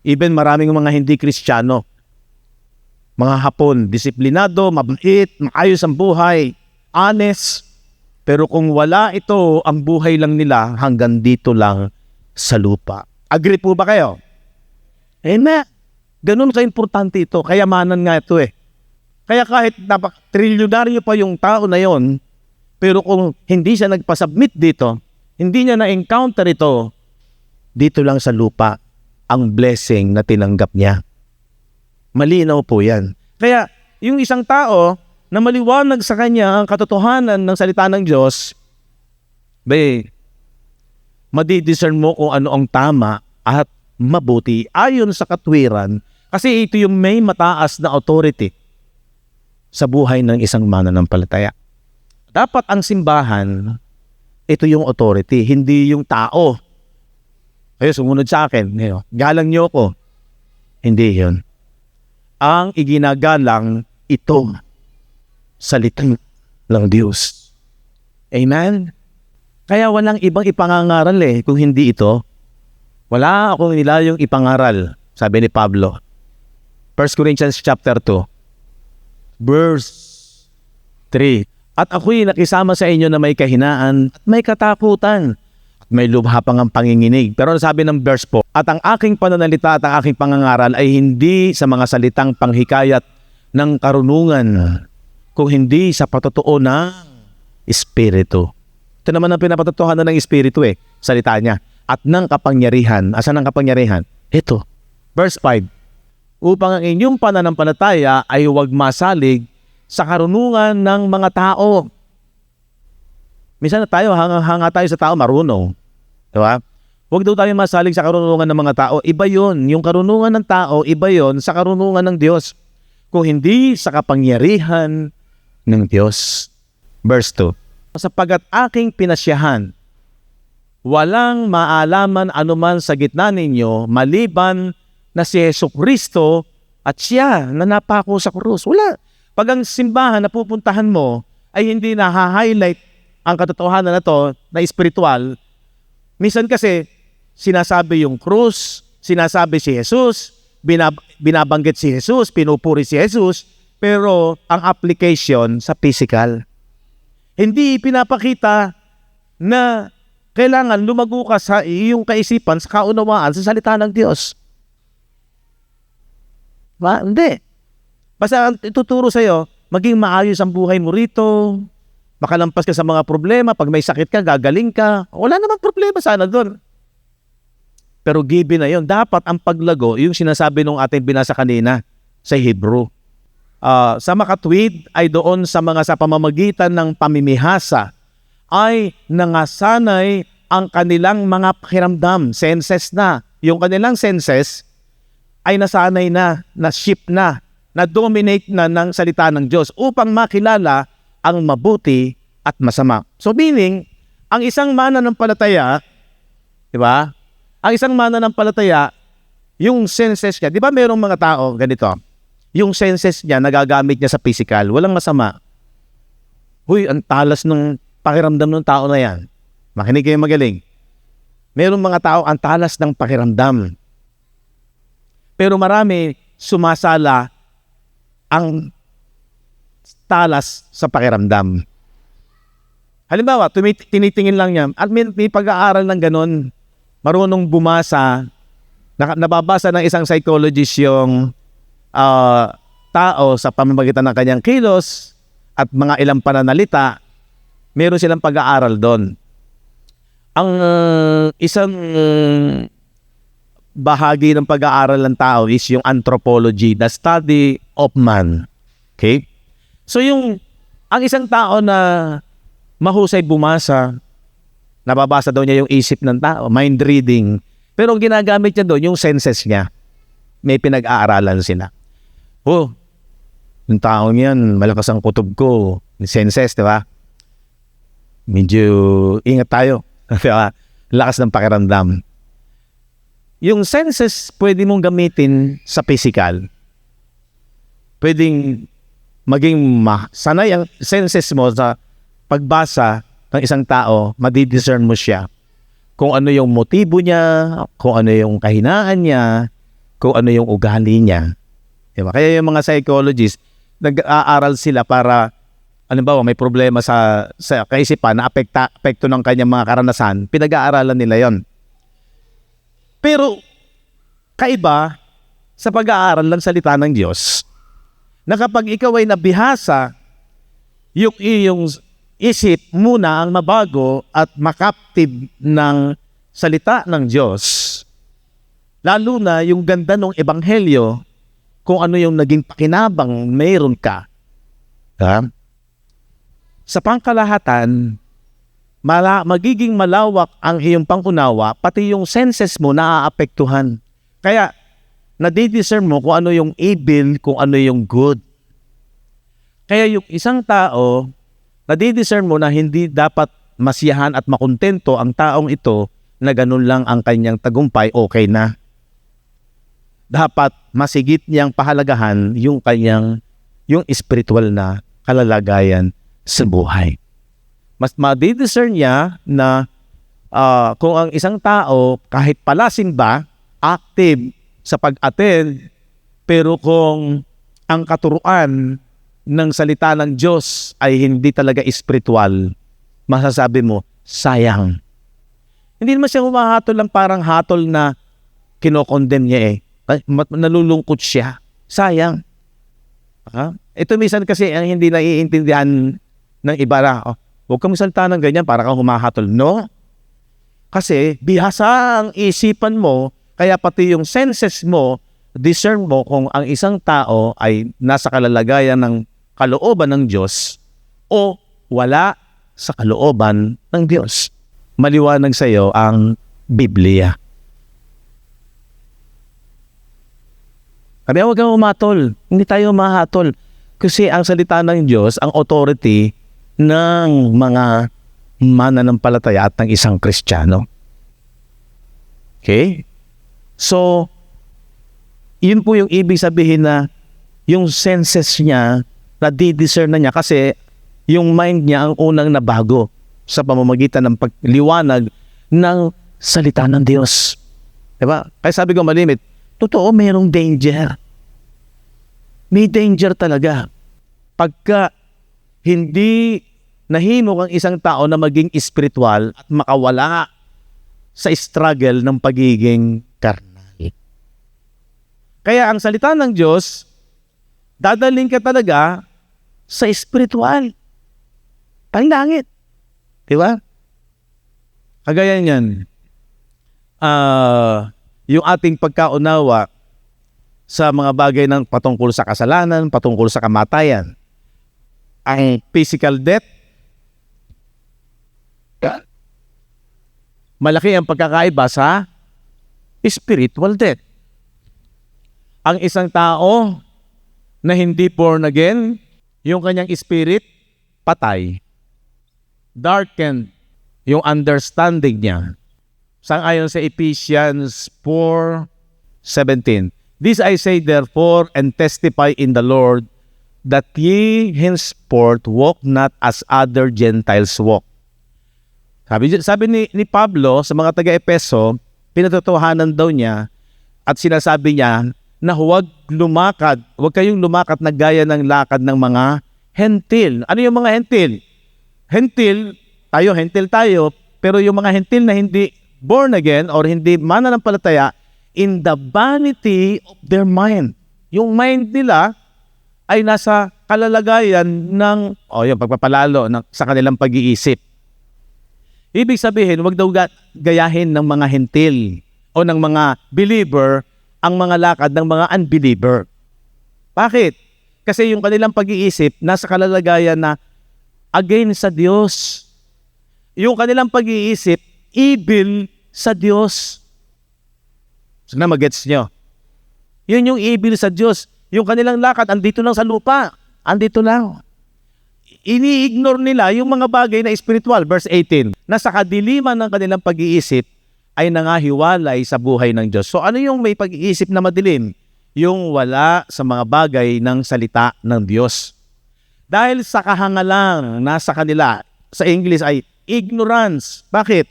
even maraming mga hindi Kristiyano, mga Hapon, disiplinado, mabait, maayos ang buhay, honest, pero kung wala ito, ang buhay lang nila hanggang dito lang sa lupa. Agree po ba kayo? Amen. Ganun ka-importante ito. Kayamanan nga ito Kaya kahit trilyonaryo pa yung tao na yon, pero kung hindi siya nagpasubmit dito, hindi niya na-encounter ito, dito lang sa lupa, ang blessing na tinanggap niya. Malinaw po yan. Kaya yung isang tao na maliwanag sa kanya ang katotohanan ng salita ng Diyos, madidiscern mo kung ano ang tama at mabuti ayon sa katwiran, kasi ito yung may mataas na authority sa buhay ng isang mananampalataya. Dapat ang simbahan, ito yung authority, hindi yung tao. Kayo, sumunod sa akin. Galang niyo ko. Hindi yun. Ang iginagalang ito, salita ng Diyos. Amen? Kaya walang ibang ipangangaral kung hindi ito. Wala akong nilayong ipangaral sabi ni Pablo. 1 Corinthians chapter 2, verse 3. At ako'y nakisama sa inyo na may kahinaan at may katakutan at may lubha pang ang panginginig. Pero sabi ng verse 4, at ang aking pananalita at ang aking pangangaral ay hindi sa mga salitang panghikayat ng karunungan, kung hindi sa patotoo ng Espiritu. Ito naman ang pinapatotohanan ng Espiritu salita niya. At ng kapangyarihan. Asan ang kapangyarihan? Ito. Verse 5. Upang ang inyong pananampalataya ay huwag masalig sa karunungan ng mga tao. Minsan na tayo, hanga tayo sa tao marunong. Diba? Huwag daw tayo masalig sa karunungan ng mga tao. Iba yun. Yung karunungan ng tao, iba yun sa karunungan ng Diyos. Kung hindi sa kapangyarihan ng Diyos. Verse 2. Sapagat aking pinasyahan, walang maalaman anuman sa gitna ninyo maliban na si Jesucristo at siya na napako sa krus. Wala. Pag ang simbahan na pupuntahan mo ay hindi na-highlight ang katotohanan na to na espiritual, minsan kasi sinasabi yung krus, sinasabi si Jesus, binabanggit si Jesus, pinupuri si Jesus, pero ang application sa physical. Hindi pinapakita na kailangan lumago ka sa iyong kaisipan sa kaunawaan sa salita ng Diyos. Ba? Hindi. Basta ang ituturo sa'yo, maging maayos ang buhay mo rito, makalampas ka sa mga problema, pag may sakit ka, gagaling ka. Wala namang problema sana doon. Pero given na yun, dapat ang paglago, yung sinasabi nung ating binasa kanina sa Hebrew. Sa makatwid ay doon sa mga sa pamamagitan ng pamimihasa, ay nangasanay ang kanilang mga pakiramdam, senses na. Yung kanilang senses ay nasanay na shift na dominate na ng salita ng Diyos upang makilala ang mabuti at masama. So meaning, ang isang mananampalataya, di ba? Ang isang mananampalataya, yung senses niya, di ba mayroong mga tao, ganito, yung senses niya, nagagamit niya sa physical, walang masama. Huy, ang talas ng pakiramdam ng tao na yan. Makinig kayo magaling. Mayroong mga tao ang talas ng pakiramdam. Pero marami sumasala ang talas sa pakiramdam. Halimbawa, tinitingin lang niya at may pag-aaral ng ganon, marunong bumasa, nababasa ng isang psychologist yung tao sa pamamagitan ng kanyang kilos at mga ilang pananalita, meron silang pag-aaral doon. Ang isang bahagi ng pag-aaral ng tao is yung anthropology, the study of man. Okay? So ang isang tao na mahusay bumasa, nababasa daw niya yung isip ng tao, mind reading, pero ang ginagamit niya doon, yung senses niya. May pinag-aaralan sila. Yung taong yan, malakas ang kutob ko, senses, di ba? Medyo ingat tayo. Lakas ng pakiramdam. Yung senses pwede mong gamitin sa physical. Pwedeng maging sanay ang senses mo sa pagbasa ng isang tao, madidiscern mo siya. Kung ano yung motibo niya, kung ano yung kahinaan niya, kung ano yung ugali niya. Diba? Kaya yung mga psychologists, nag-aaral sila para halimbawa may problema sa kaisipan na apekto ng kanyang mga karanasan, pinag-aaralan nila yon. Pero kaiba sa pag-aaral ng salita ng Diyos na kapag ikaw ay nabihasa, yung iyong isip muna ang mabago at makaptib ng salita ng Diyos. Lalo na yung ganda ng ebanghelyo, kung ano yung naging pakinabang mayroon ka. Sa pangkalahatan, magiging malawak ang iyong pangunawa, pati yung senses mo naaapektuhan. Kaya, nadidiscern mo kung ano yung evil, kung ano yung good. Kaya yung isang tao, nadidiscern mo na hindi dapat masiyahan at makontento ang taong ito na ganun lang ang kanyang tagumpay, okay na. Dapat masigit niyang pahalagahan yung yung spiritual na kalalagayan sa buhay. Mas madidiscern niya na kung ang isang tao kahit palasin ba, active sa pag-attend, pero kung ang katuruan ng salita ng Diyos ay hindi talaga espiritual, masasabi mo, sayang. Hindi naman siya humahatol lang parang hatol na kinokondem niya nalulungkot siya. Sayang. Ito minsan kasi ang hindi naiintindihan ng iba na, huwag kang salita ng ganyan para kang humahatol. No. Kasi bihasa ang isipan mo, kaya pati yung senses mo, discern mo kung ang isang tao ay nasa kalalagayan ng kalooban ng Diyos o wala sa kalooban ng Diyos. Maliwanag sa iyo ang Biblia. Sabi, huwag kang umatol. Hindi tayo mahatol. Kasi ang salita ng Diyos, ang authority ng mga mananampalataya at ng isang Kristiyano. Okay? So, yun po yung ibig sabihin na yung senses niya, nadidiscern na niya kasi yung mind niya ang unang nabago sa pamamagitan ng pagliwanag ng salita ng Diyos. Diba? Kaya sabi ko malimit, totoo, mayroong danger. May danger talaga. Pagka hindi nahimok ang isang tao na maging espiritual at makawala sa struggle ng pagiging karnal. Kaya ang salita ng Diyos, dadaling ka talaga sa espiritual. Panglangit. Diba? Kagaya niyan, yung ating pagkaunawa sa mga bagay ng patungkol sa kasalanan, patungkol sa kamatayan. Ang physical death, malaki ang pagkakaiba sa spiritual death. Ang isang tao na hindi born again, yung kanyang spirit, patay. Darkened yung understanding niya. Sang-ayon sa Ephesians 4:17. This I say therefore and testify in the Lord that ye henceforth walk not as other Gentiles walk. Sabi ni Pablo sa mga taga-Epeso, pinatotohanan daw niya at sinasabi niya na huwag kayong lumakad na gaya ng lakad ng mga hentil. Ano yung mga hentil? Hentil tayo, pero yung mga hentil na hindi born again or hindi mananampalataya, in the vanity of their mind. Yung mind nila ay nasa kalalagayan ng yung pagpapalalo sa kanilang pag-iisip. Ibig sabihin, wag daw gayahin ng mga hentil o ng mga believer ang mga lakad ng mga unbeliever. Bakit? Kasi yung kanilang pag-iisip nasa kalalagayan na against sa Diyos. Yung kanilang pag-iisip evil sa Diyos. Sana magets nyo. Yun yung evil sa Diyos. Yung kanilang lakad, andito lang sa lupa. Andito lang. Ini-ignore nila yung mga bagay na spiritual. Verse 18. Na sa kadiliman ng kanilang pag-iisip ay nangahiwalay sa buhay ng Diyos. So ano yung may pag-iisip na madilim? Yung wala sa mga bagay ng salita ng Diyos. Dahil sa kahangalang nasa kanila, sa English ay ignorance. Bakit?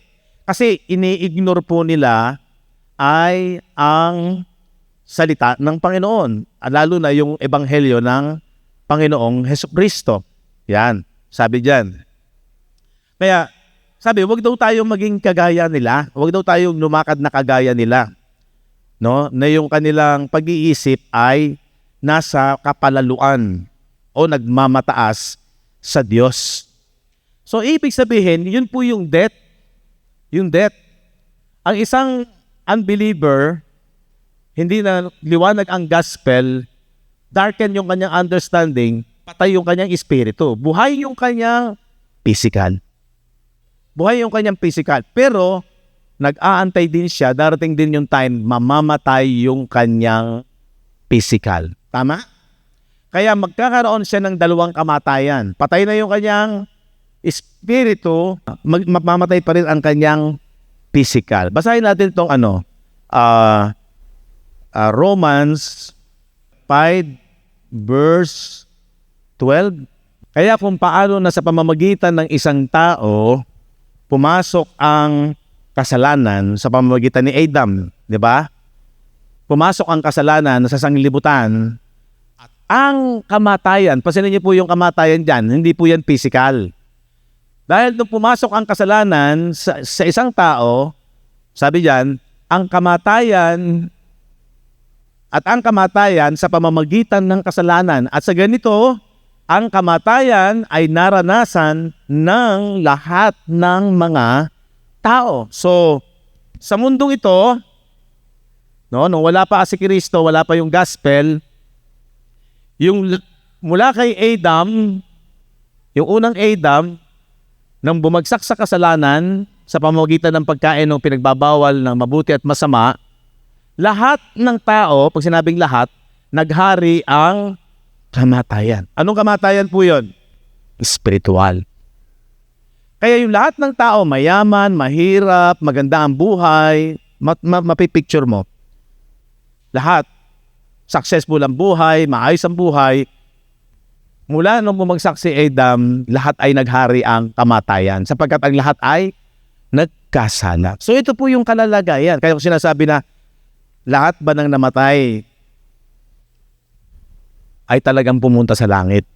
Kasi ini-ignore po nila ay ang salita ng Panginoon. Lalo na yung ebanghelyo ng Panginoong Hesukristo. Yan, sabi dyan. Kaya, sabi, wag daw tayo maging kagaya nila. Wag daw tayong lumakad na kagaya nila. No? Na yung kanilang pag-iisip ay nasa kapalaluan o nagmamataas sa Diyos. So, ibig sabihin, yun po yung death. Yung death. Ang isang unbeliever, hindi na liwanag ang gospel, darken yung kanyang understanding, patay yung kanyang espiritu. Buhay yung kanyang physical. Buhay yung kanyang physical. Pero, nag-aantay din siya, darating din yung time, mamamatay yung kanyang physical. Tama? Kaya magkakaroon siya ng dalawang kamatayan. Patay na yung kanyang espiritu, mamamatay pa rin ang kanyang physical. Basahin natin itong Romans 5 verse 12. Kaya kung paano na sa pamamagitan ng isang tao pumasok ang kasalanan sa pamamagitan ni Adam, di ba? pumasok ang kasalanan sa sanglibutan, at ang kamatayan, pasinin niyo po yung kamatayan dyan, hindi po yan physical. Dahil nung pumasok ang kasalanan sa isang tao, sabi diyan, ang kamatayan sa pamamagitan ng kasalanan. At sa ganito, ang kamatayan ay naranasan ng lahat ng mga tao. So, sa mundong ito, nung wala pa si Kristo, wala pa yung gospel, mula kay Adam, yung unang Adam, nang bumagsak sa kasalanan sa pamamagitan ng pagkain ng pinagbabawal ng mabuti at masama, lahat ng tao, pag sinabing lahat, naghari ang kamatayan. Anong kamatayan po yun? Spiritual. Kaya yung lahat ng tao, mayaman, mahirap, maganda ang buhay, mapipicture mo. Lahat, successful ang buhay, maayos ang buhay. Mula nung bumagsak si Adam, lahat ay naghari ang kamatayan sapagkat ang lahat ay nagkasala. So ito po yung kalalagayan. Kaya ko sinasabi na lahat ba ng namatay ay talagang pumunta sa langit?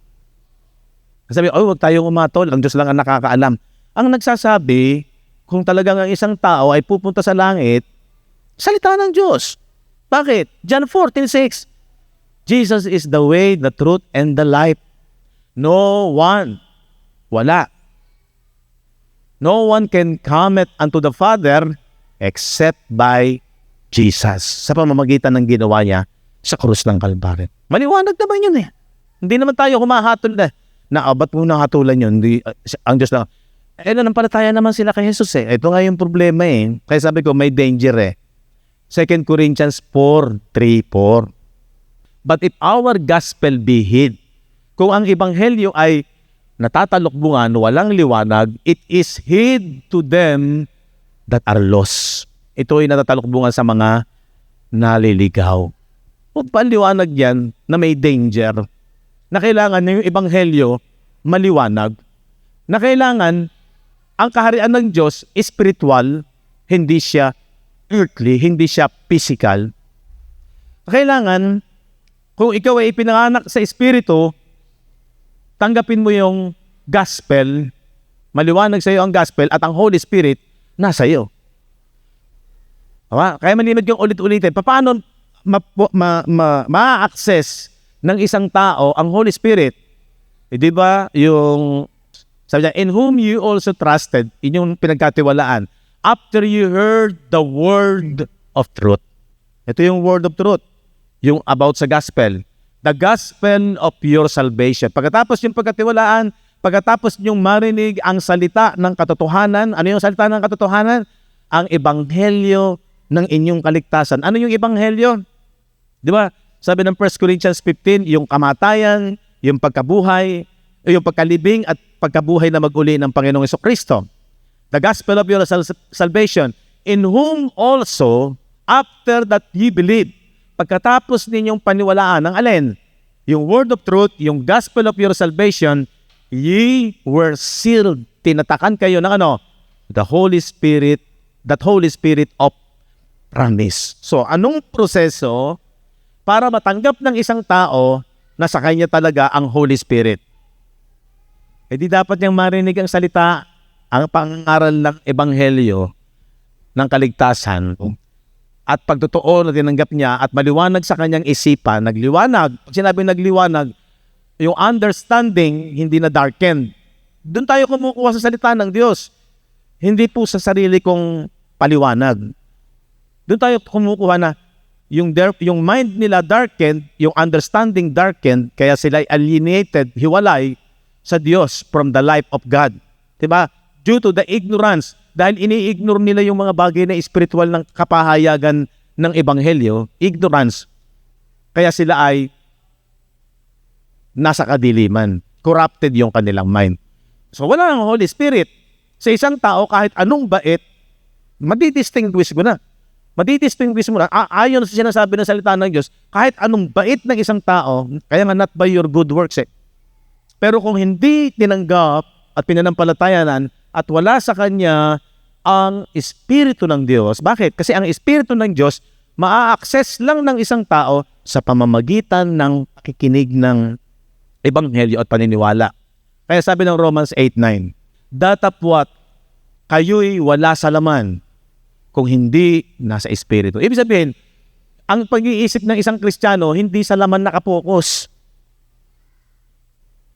Sabi, huwag tayong umatol, ang Diyos lang ang nakakaalam. Ang nagsasabi, kung talagang ang isang tao ay pupunta sa langit, salita ng Diyos. Bakit? John 14:6, Jesus is the way, the truth, and the life. No one can come unto the Father except by Jesus, sa pamamagitan ng ginawa niya sa krus ng Kalbaryo. Maliwanag naman yun eh. Hindi naman tayo humahatol na ba't mo nahatulan yun? Ang Diyos na, nanampalataya naman sila kay Jesus eh. Ito nga yung problema eh. Kaya sabi ko, may danger eh. 2 Corinthians 4:3-4. But if our gospel be hid, kung ang ebanghelyo ay natatalokbungan, walang liwanag, it is hid to them that are lost. Ito ay natatalokbungan sa mga naliligaw. Huwag pa liwanag yan na may danger, na kailangan yung ebanghelyo maliwanag, na kailangan ang kaharian ng Diyos spiritual, hindi siya earthly, hindi siya physical. Kailangan, kung ikaw ay ipinanganak sa espiritu, tanggapin mo yung gospel, maliwanag sa iyo ang gospel at ang Holy Spirit nasa iyo. Kaya malimit yung ulit-ulitin. Paano ma-access ng isang tao ang Holy Spirit? Di ba yung, sabi niya, in whom you also trusted, inyong pinagkatiwalaan, after you heard the word of truth. Ito yung word of truth, yung about sa gospel. The gospel of your salvation. Pagkatapos yung pagkatiwalaan, pagkatapos yung marinig ang salita ng katotohanan, ano yung salita ng katotohanan? Ang ebanghelyo ng inyong kaligtasan. Ano yung ebanghelyo? Di ba? Sabi ng 1 Corinthians 15, yung kamatayan, yung pagkabuhay, yung pagkalibing at pagkabuhay na mag-uli ng Panginoong Jesucristo. The gospel of your salvation, in whom also, after that ye believe, pagkatapos ninyong paniwalaan ng alin? Yung word of truth, yung gospel of your salvation, ye were sealed. Tinatakan kayo ng ano? The Holy Spirit, that Holy Spirit of promise. So, anong proseso para matanggap ng isang tao na sa kanya talaga ang Holy Spirit? Di dapat niyang marinig ang salita, ang pangaral ng ebanghelyo ng kaligtasan, at pagtotoo na tinanggap niya at maliwanag sa kanyang isipan, nagliwanag. Pag sinabing nagliwanag, yung understanding hindi na darkened. Doon tayo kumukuha sa salita ng Diyos. Hindi po sa sarili kong paliwanag. Doon tayo kumukuha na yung mind nila darkened, yung understanding darkened, kaya sila alienated, hiwalay sa Diyos from the life of God. Diba? Due to the ignorance, dahil ini-ignore nila yung mga bagay na spiritual ng kapahayagan ng ebanghelyo, ignorance, kaya sila ay nasa kadiliman. Corrupted yung kanilang mind. So wala ang Holy Spirit. Sa isang tao, kahit anong bait, madidistinguish mo na. Madidistinguish mo na. Ayon sa sinasabi ng salita ng Diyos, kahit anong bait ng isang tao, kaya nga not by your good works eh. Pero kung hindi tinanggap at pinanampalatayanan, at wala sa kanya ang Espiritu ng Diyos. Bakit? Kasi ang Espiritu ng Diyos maa-access lang ng isang tao sa pamamagitan ng pakikinig ng ebanghelyo at paniniwala. Kaya sabi ng Romans 8:9, datapwat kayo'y wala sa laman kung hindi nasa Espiritu. Ibig sabihin, ang pag-iisip ng isang Kristiyano hindi sa laman nakapokus,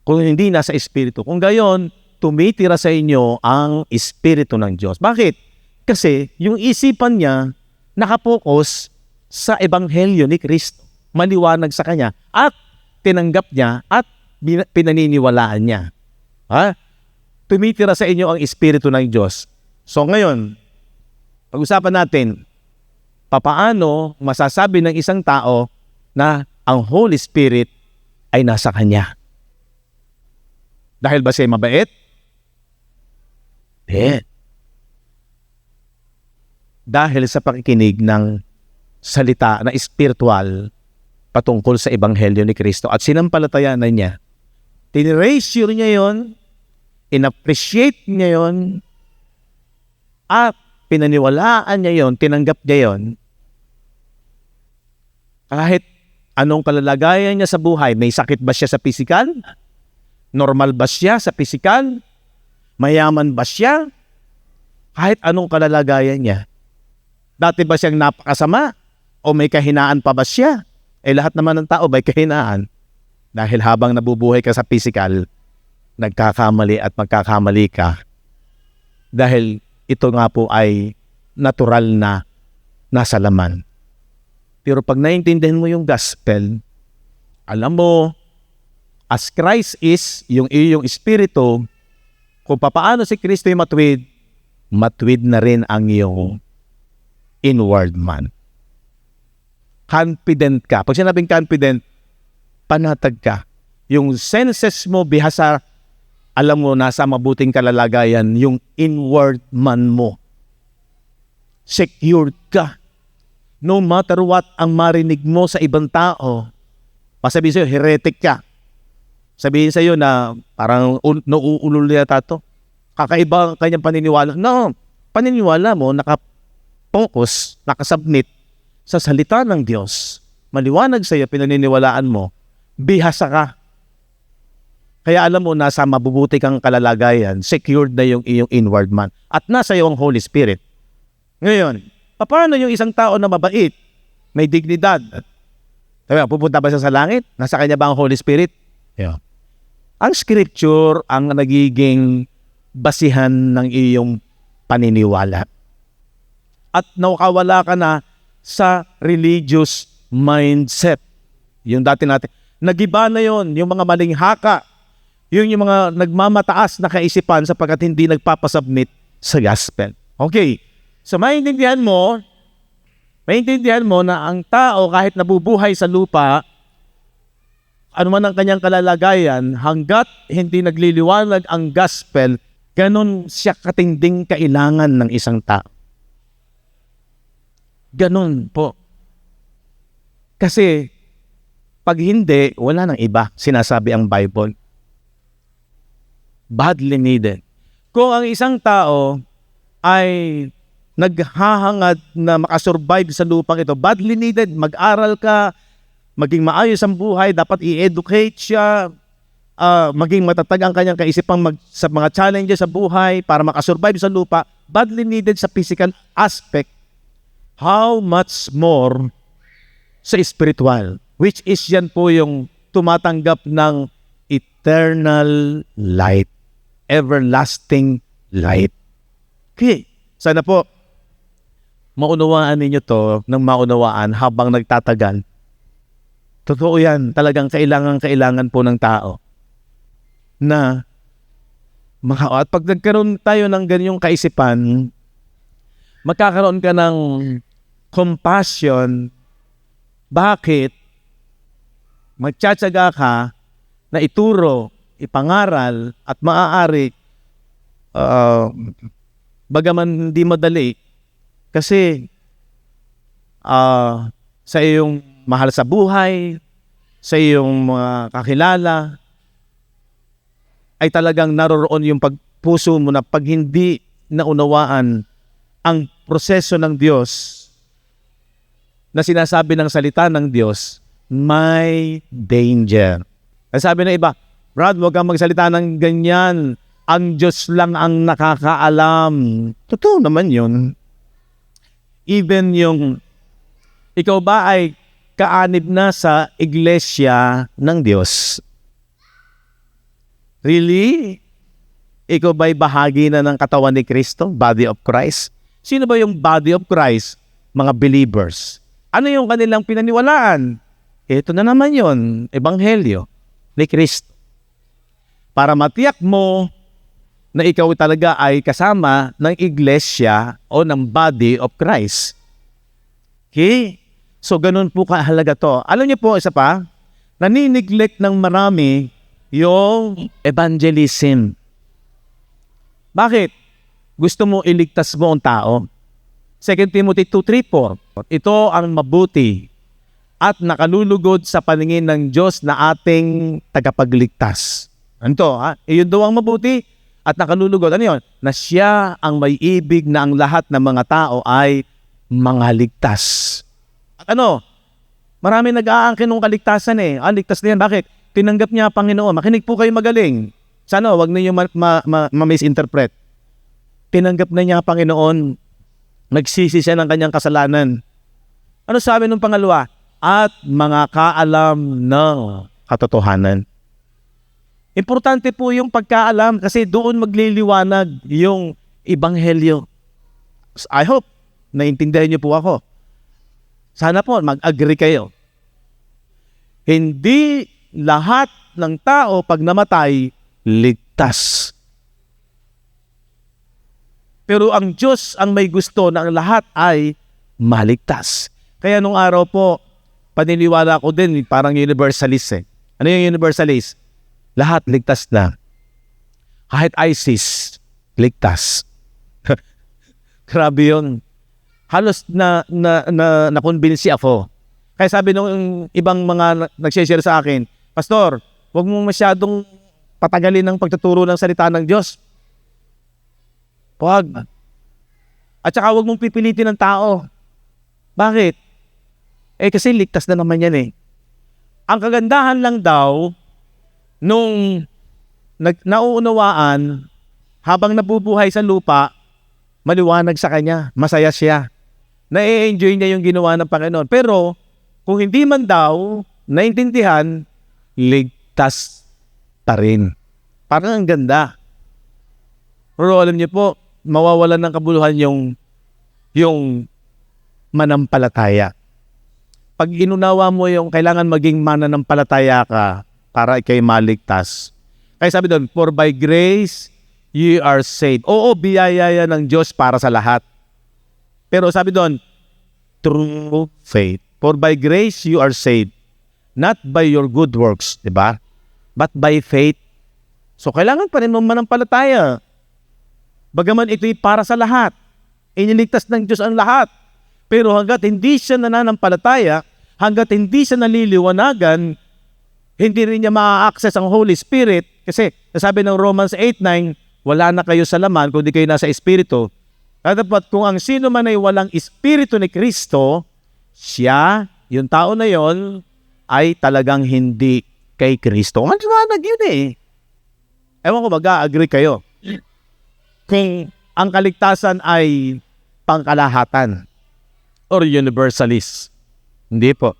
kung hindi nasa Espiritu. Kung gayon, tumitira sa inyo ang Espiritu ng Diyos. Bakit? Kasi yung isipan niya nakapokus sa ebanghelyo ni Kristo. Maliwanag sa kanya at tinanggap niya at pinaniniwalaan niya. Tumitira sa inyo ang Espiritu ng Diyos. So ngayon, pag-usapan natin, papaano masasabi ng isang tao na ang Holy Spirit ay nasa kanya? Dahil ba siya mabait? Dahil sa pakikinig ng salita na espiritual patungkol sa ebanghelyo ni Kristo at sinampalatayanan niya. Tinreasure niya yon, in-appreciate niya yon, at pinaniwalaan niya yon, tinanggap niya yon. Kahit anong kalalagayan niya sa buhay, may sakit ba siya sa pisikal? Normal ba siya sa pisikal? Mayaman ba siya? Kahit anong kalalagayan niya. Dati ba siyang napakasama? O may kahinaan pa ba siya? Lahat naman ng tao may kahinaan. Dahil habang nabubuhay ka sa pisikal, nagkakamali at magkakamali ka. Dahil ito nga po ay natural na nasa laman. Pero pag naiintindihan mo yung gospel, alam mo, as Christ is, yung iyong espiritu, kung papaano si Kristo yung matwid na rin ang iyong inward man. Confident ka. Pag sinabing confident, panatag ka. Yung senses mo, bihasa, alam mo, nasa mabuting kalalagayan, yung inward man mo. Secured ka. No matter what ang marinig mo sa ibang tao, masabihin sa'yo, heretic ka. Sabihin sa'yo na parang nauulol yata to. Kakaiba ang kanyang paniniwala. No, paniniwala mo, nakapokus, nakasubmit sa salita ng Diyos. Maliwanag sa'yo, pinaniniwalaan mo, bihasa ka. Kaya alam mo, nasa mabubuti kang kalalagayan, secured na yung iyong inward man. At nasa iyo ang Holy Spirit. Ngayon, paano yung isang tao na mabait, may dignidad? Pupunta ba siya sa langit? Nasa kanya ba ang Holy Spirit? Yeah. Ang scripture ang nagiging basihan ng iyong paniniwala. At nakawala ka na sa religious mindset. Yung dati natin, nagiba na yon, yung mga maling haka, yung mga nagmamataas na kaisipan sapagkat hindi nagpapasubmit sa gospel. Okay, so maintindihan mo na ang tao kahit nabubuhay sa lupa, ano man ang kanyang kalalagayan, hanggat hindi nagliliwanag ang gospel, ganon siya katinding kailangan ng isang tao. Ganon po. Kasi, pag hindi, wala nang iba, sinasabi ang Bible. Badly needed. Kung ang isang tao ay naghahangad na makasurvive sa lupang ito, badly needed, mag-aral ka, maging maayos ang buhay, dapat i-educate siya, maging matatag ang kanyang kaisipang sa mga challenges sa buhay para makasurvive sa lupa, badly needed sa physical aspect, how much more sa spiritual, which is yan po yung tumatanggap ng eternal light, everlasting light. Okay, sana po maunawaan ninyo to ng maunawaan habang nagtatagal. Totoo yan, talagang kailangan po ng tao na at pag nagkaroon tayo ng ganyong kaisipan, magkakaroon ka ng compassion. Bakit? Magtsatsaga ka na ituro, ipangaral at maaari bagaman hindi madali kasi sa iyong mahal sa buhay, sa iyong mga kakilala, ay talagang naroroon yung pagpuso mo na pag hindi naunawaan ang proseso ng Diyos na sinasabi ng salita ng Diyos, may danger. Ang sabi ng iba, Brad, huwag kang magsalita ng ganyan. Ang Diyos lang ang nakakaalam. Totoo naman yun. Even yung, ikaw ba ay kaanib na sa iglesia ng Diyos? Really? Ikaw ba'y bahagi na ng katawan ni Kristo? Body of Christ? Sino ba yung body of Christ? Mga believers. Ano yung kanilang pinaniwalaan? Ito na naman yon, Ebanghelyo ni Kristo. Para matiyak mo na ikaw talaga ay kasama ng iglesia o ng body of Christ. Okay? So, ganun po kahalaga to. Alam niyo po, isa pa, nanineglect ng marami yung evangelism. Bakit? Gusto mo iligtas mo ang tao. 2 Timothy 2:3-4. Ito ang mabuti at nakalulugod sa paningin ng Diyos na ating tagapagligtas. Ano to? Iyon daw ang mabuti at nakalulugod. Ano yun? Na siya ang may ibig na ang lahat ng mga tao ay mga ligtas. At ano? Marami nag-aangkin ng kaligtasan eh. Ligtas na yan. Bakit? Tinanggap niya Panginoon. Makinig po kayo magaling. Sana wag ninyo ma-misinterpret. Tinanggap na niya Panginoon. Nagsisi siya ng kanyang kasalanan. Ano sabi ng pangalawa? At mga kaalam ng katotohanan. Importante po yung pagkaalam kasi doon magliliwanag yung Ebanghelyo. I hope naintindihan niyo po ako. Sana po mag-agree kayo. Hindi lahat ng tao pag namatay, ligtas. Pero ang Diyos ang may gusto na ang lahat ay maligtas. Kaya nung araw po, paniniwala ko din, parang universalist eh. Ano yung universalist? Lahat ligtas na. Kahit ISIS, ligtas. Grabe yun. Halos na-convince ako. Kaya sabi nung ibang mga nag-share sa akin, Pastor, huwag mong masyadong patagalin ng pagtuturo ng salita ng Diyos. Huwag. At saka huwag mong pipilitin ng tao. Bakit? Kasi ligtas na naman yan eh. Ang kagandahan lang daw, nung nauunawaan, habang nabubuhay sa lupa, maliwanag sa kanya, masaya siya. Na-enjoy niya yung ginawa ng Panginoon. Pero, kung hindi man daw, naintindihan, ligtas pa rin. Parang ang ganda. Pero alam niyo po, mawawalan ng kabuluhan yung manampalataya. Pag inunawa mo yung kailangan maging mananampalataya ka para ikay maligtas. Kaya sabi doon, for by grace, ye are saved. Oo, biyaya ng Diyos para sa lahat. Pero sabi doon, through faith. For by grace, you are saved. Not by your good works, di ba? But by faith. So, kailangan pa rin mo manampalataya. Bagaman ito'y para sa lahat. Iniligtas ng Diyos ang lahat. Pero hanggat hindi siya nananampalataya, hanggat hindi siya naliliwanagan, hindi rin niya ma-access ang Holy Spirit. Kasi, sabi ng Romans 8:9, wala na kayo sa laman kung di kayo nasa Espiritu. Dapat kung ang sino man ay walang Espiritu ni Kristo, siya, yung tao na yon, ay talagang hindi kay Kristo. Ang liwanag yun eh. Ewan ko mag-agree kayo. Kung ang kaligtasan ay pangkalahatan or universalist. Hindi po.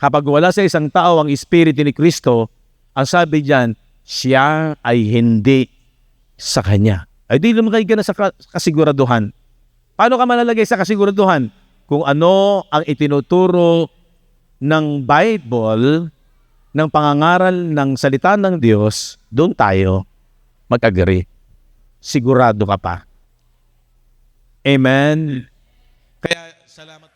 Kapag wala sa isang tao ang Espiritu ni Kristo, ang sabi diyan, siya ay hindi sa Kanya. Ay di lumagay ka na sa kasiguraduhan. Paano ka malalagay sa kasiguraduhan? Kung ano ang itinuturo ng Bible, ng pangangaral ng salita ng Diyos, doon tayo mag-agree. Sigurado ka pa. Amen. Kaya salamat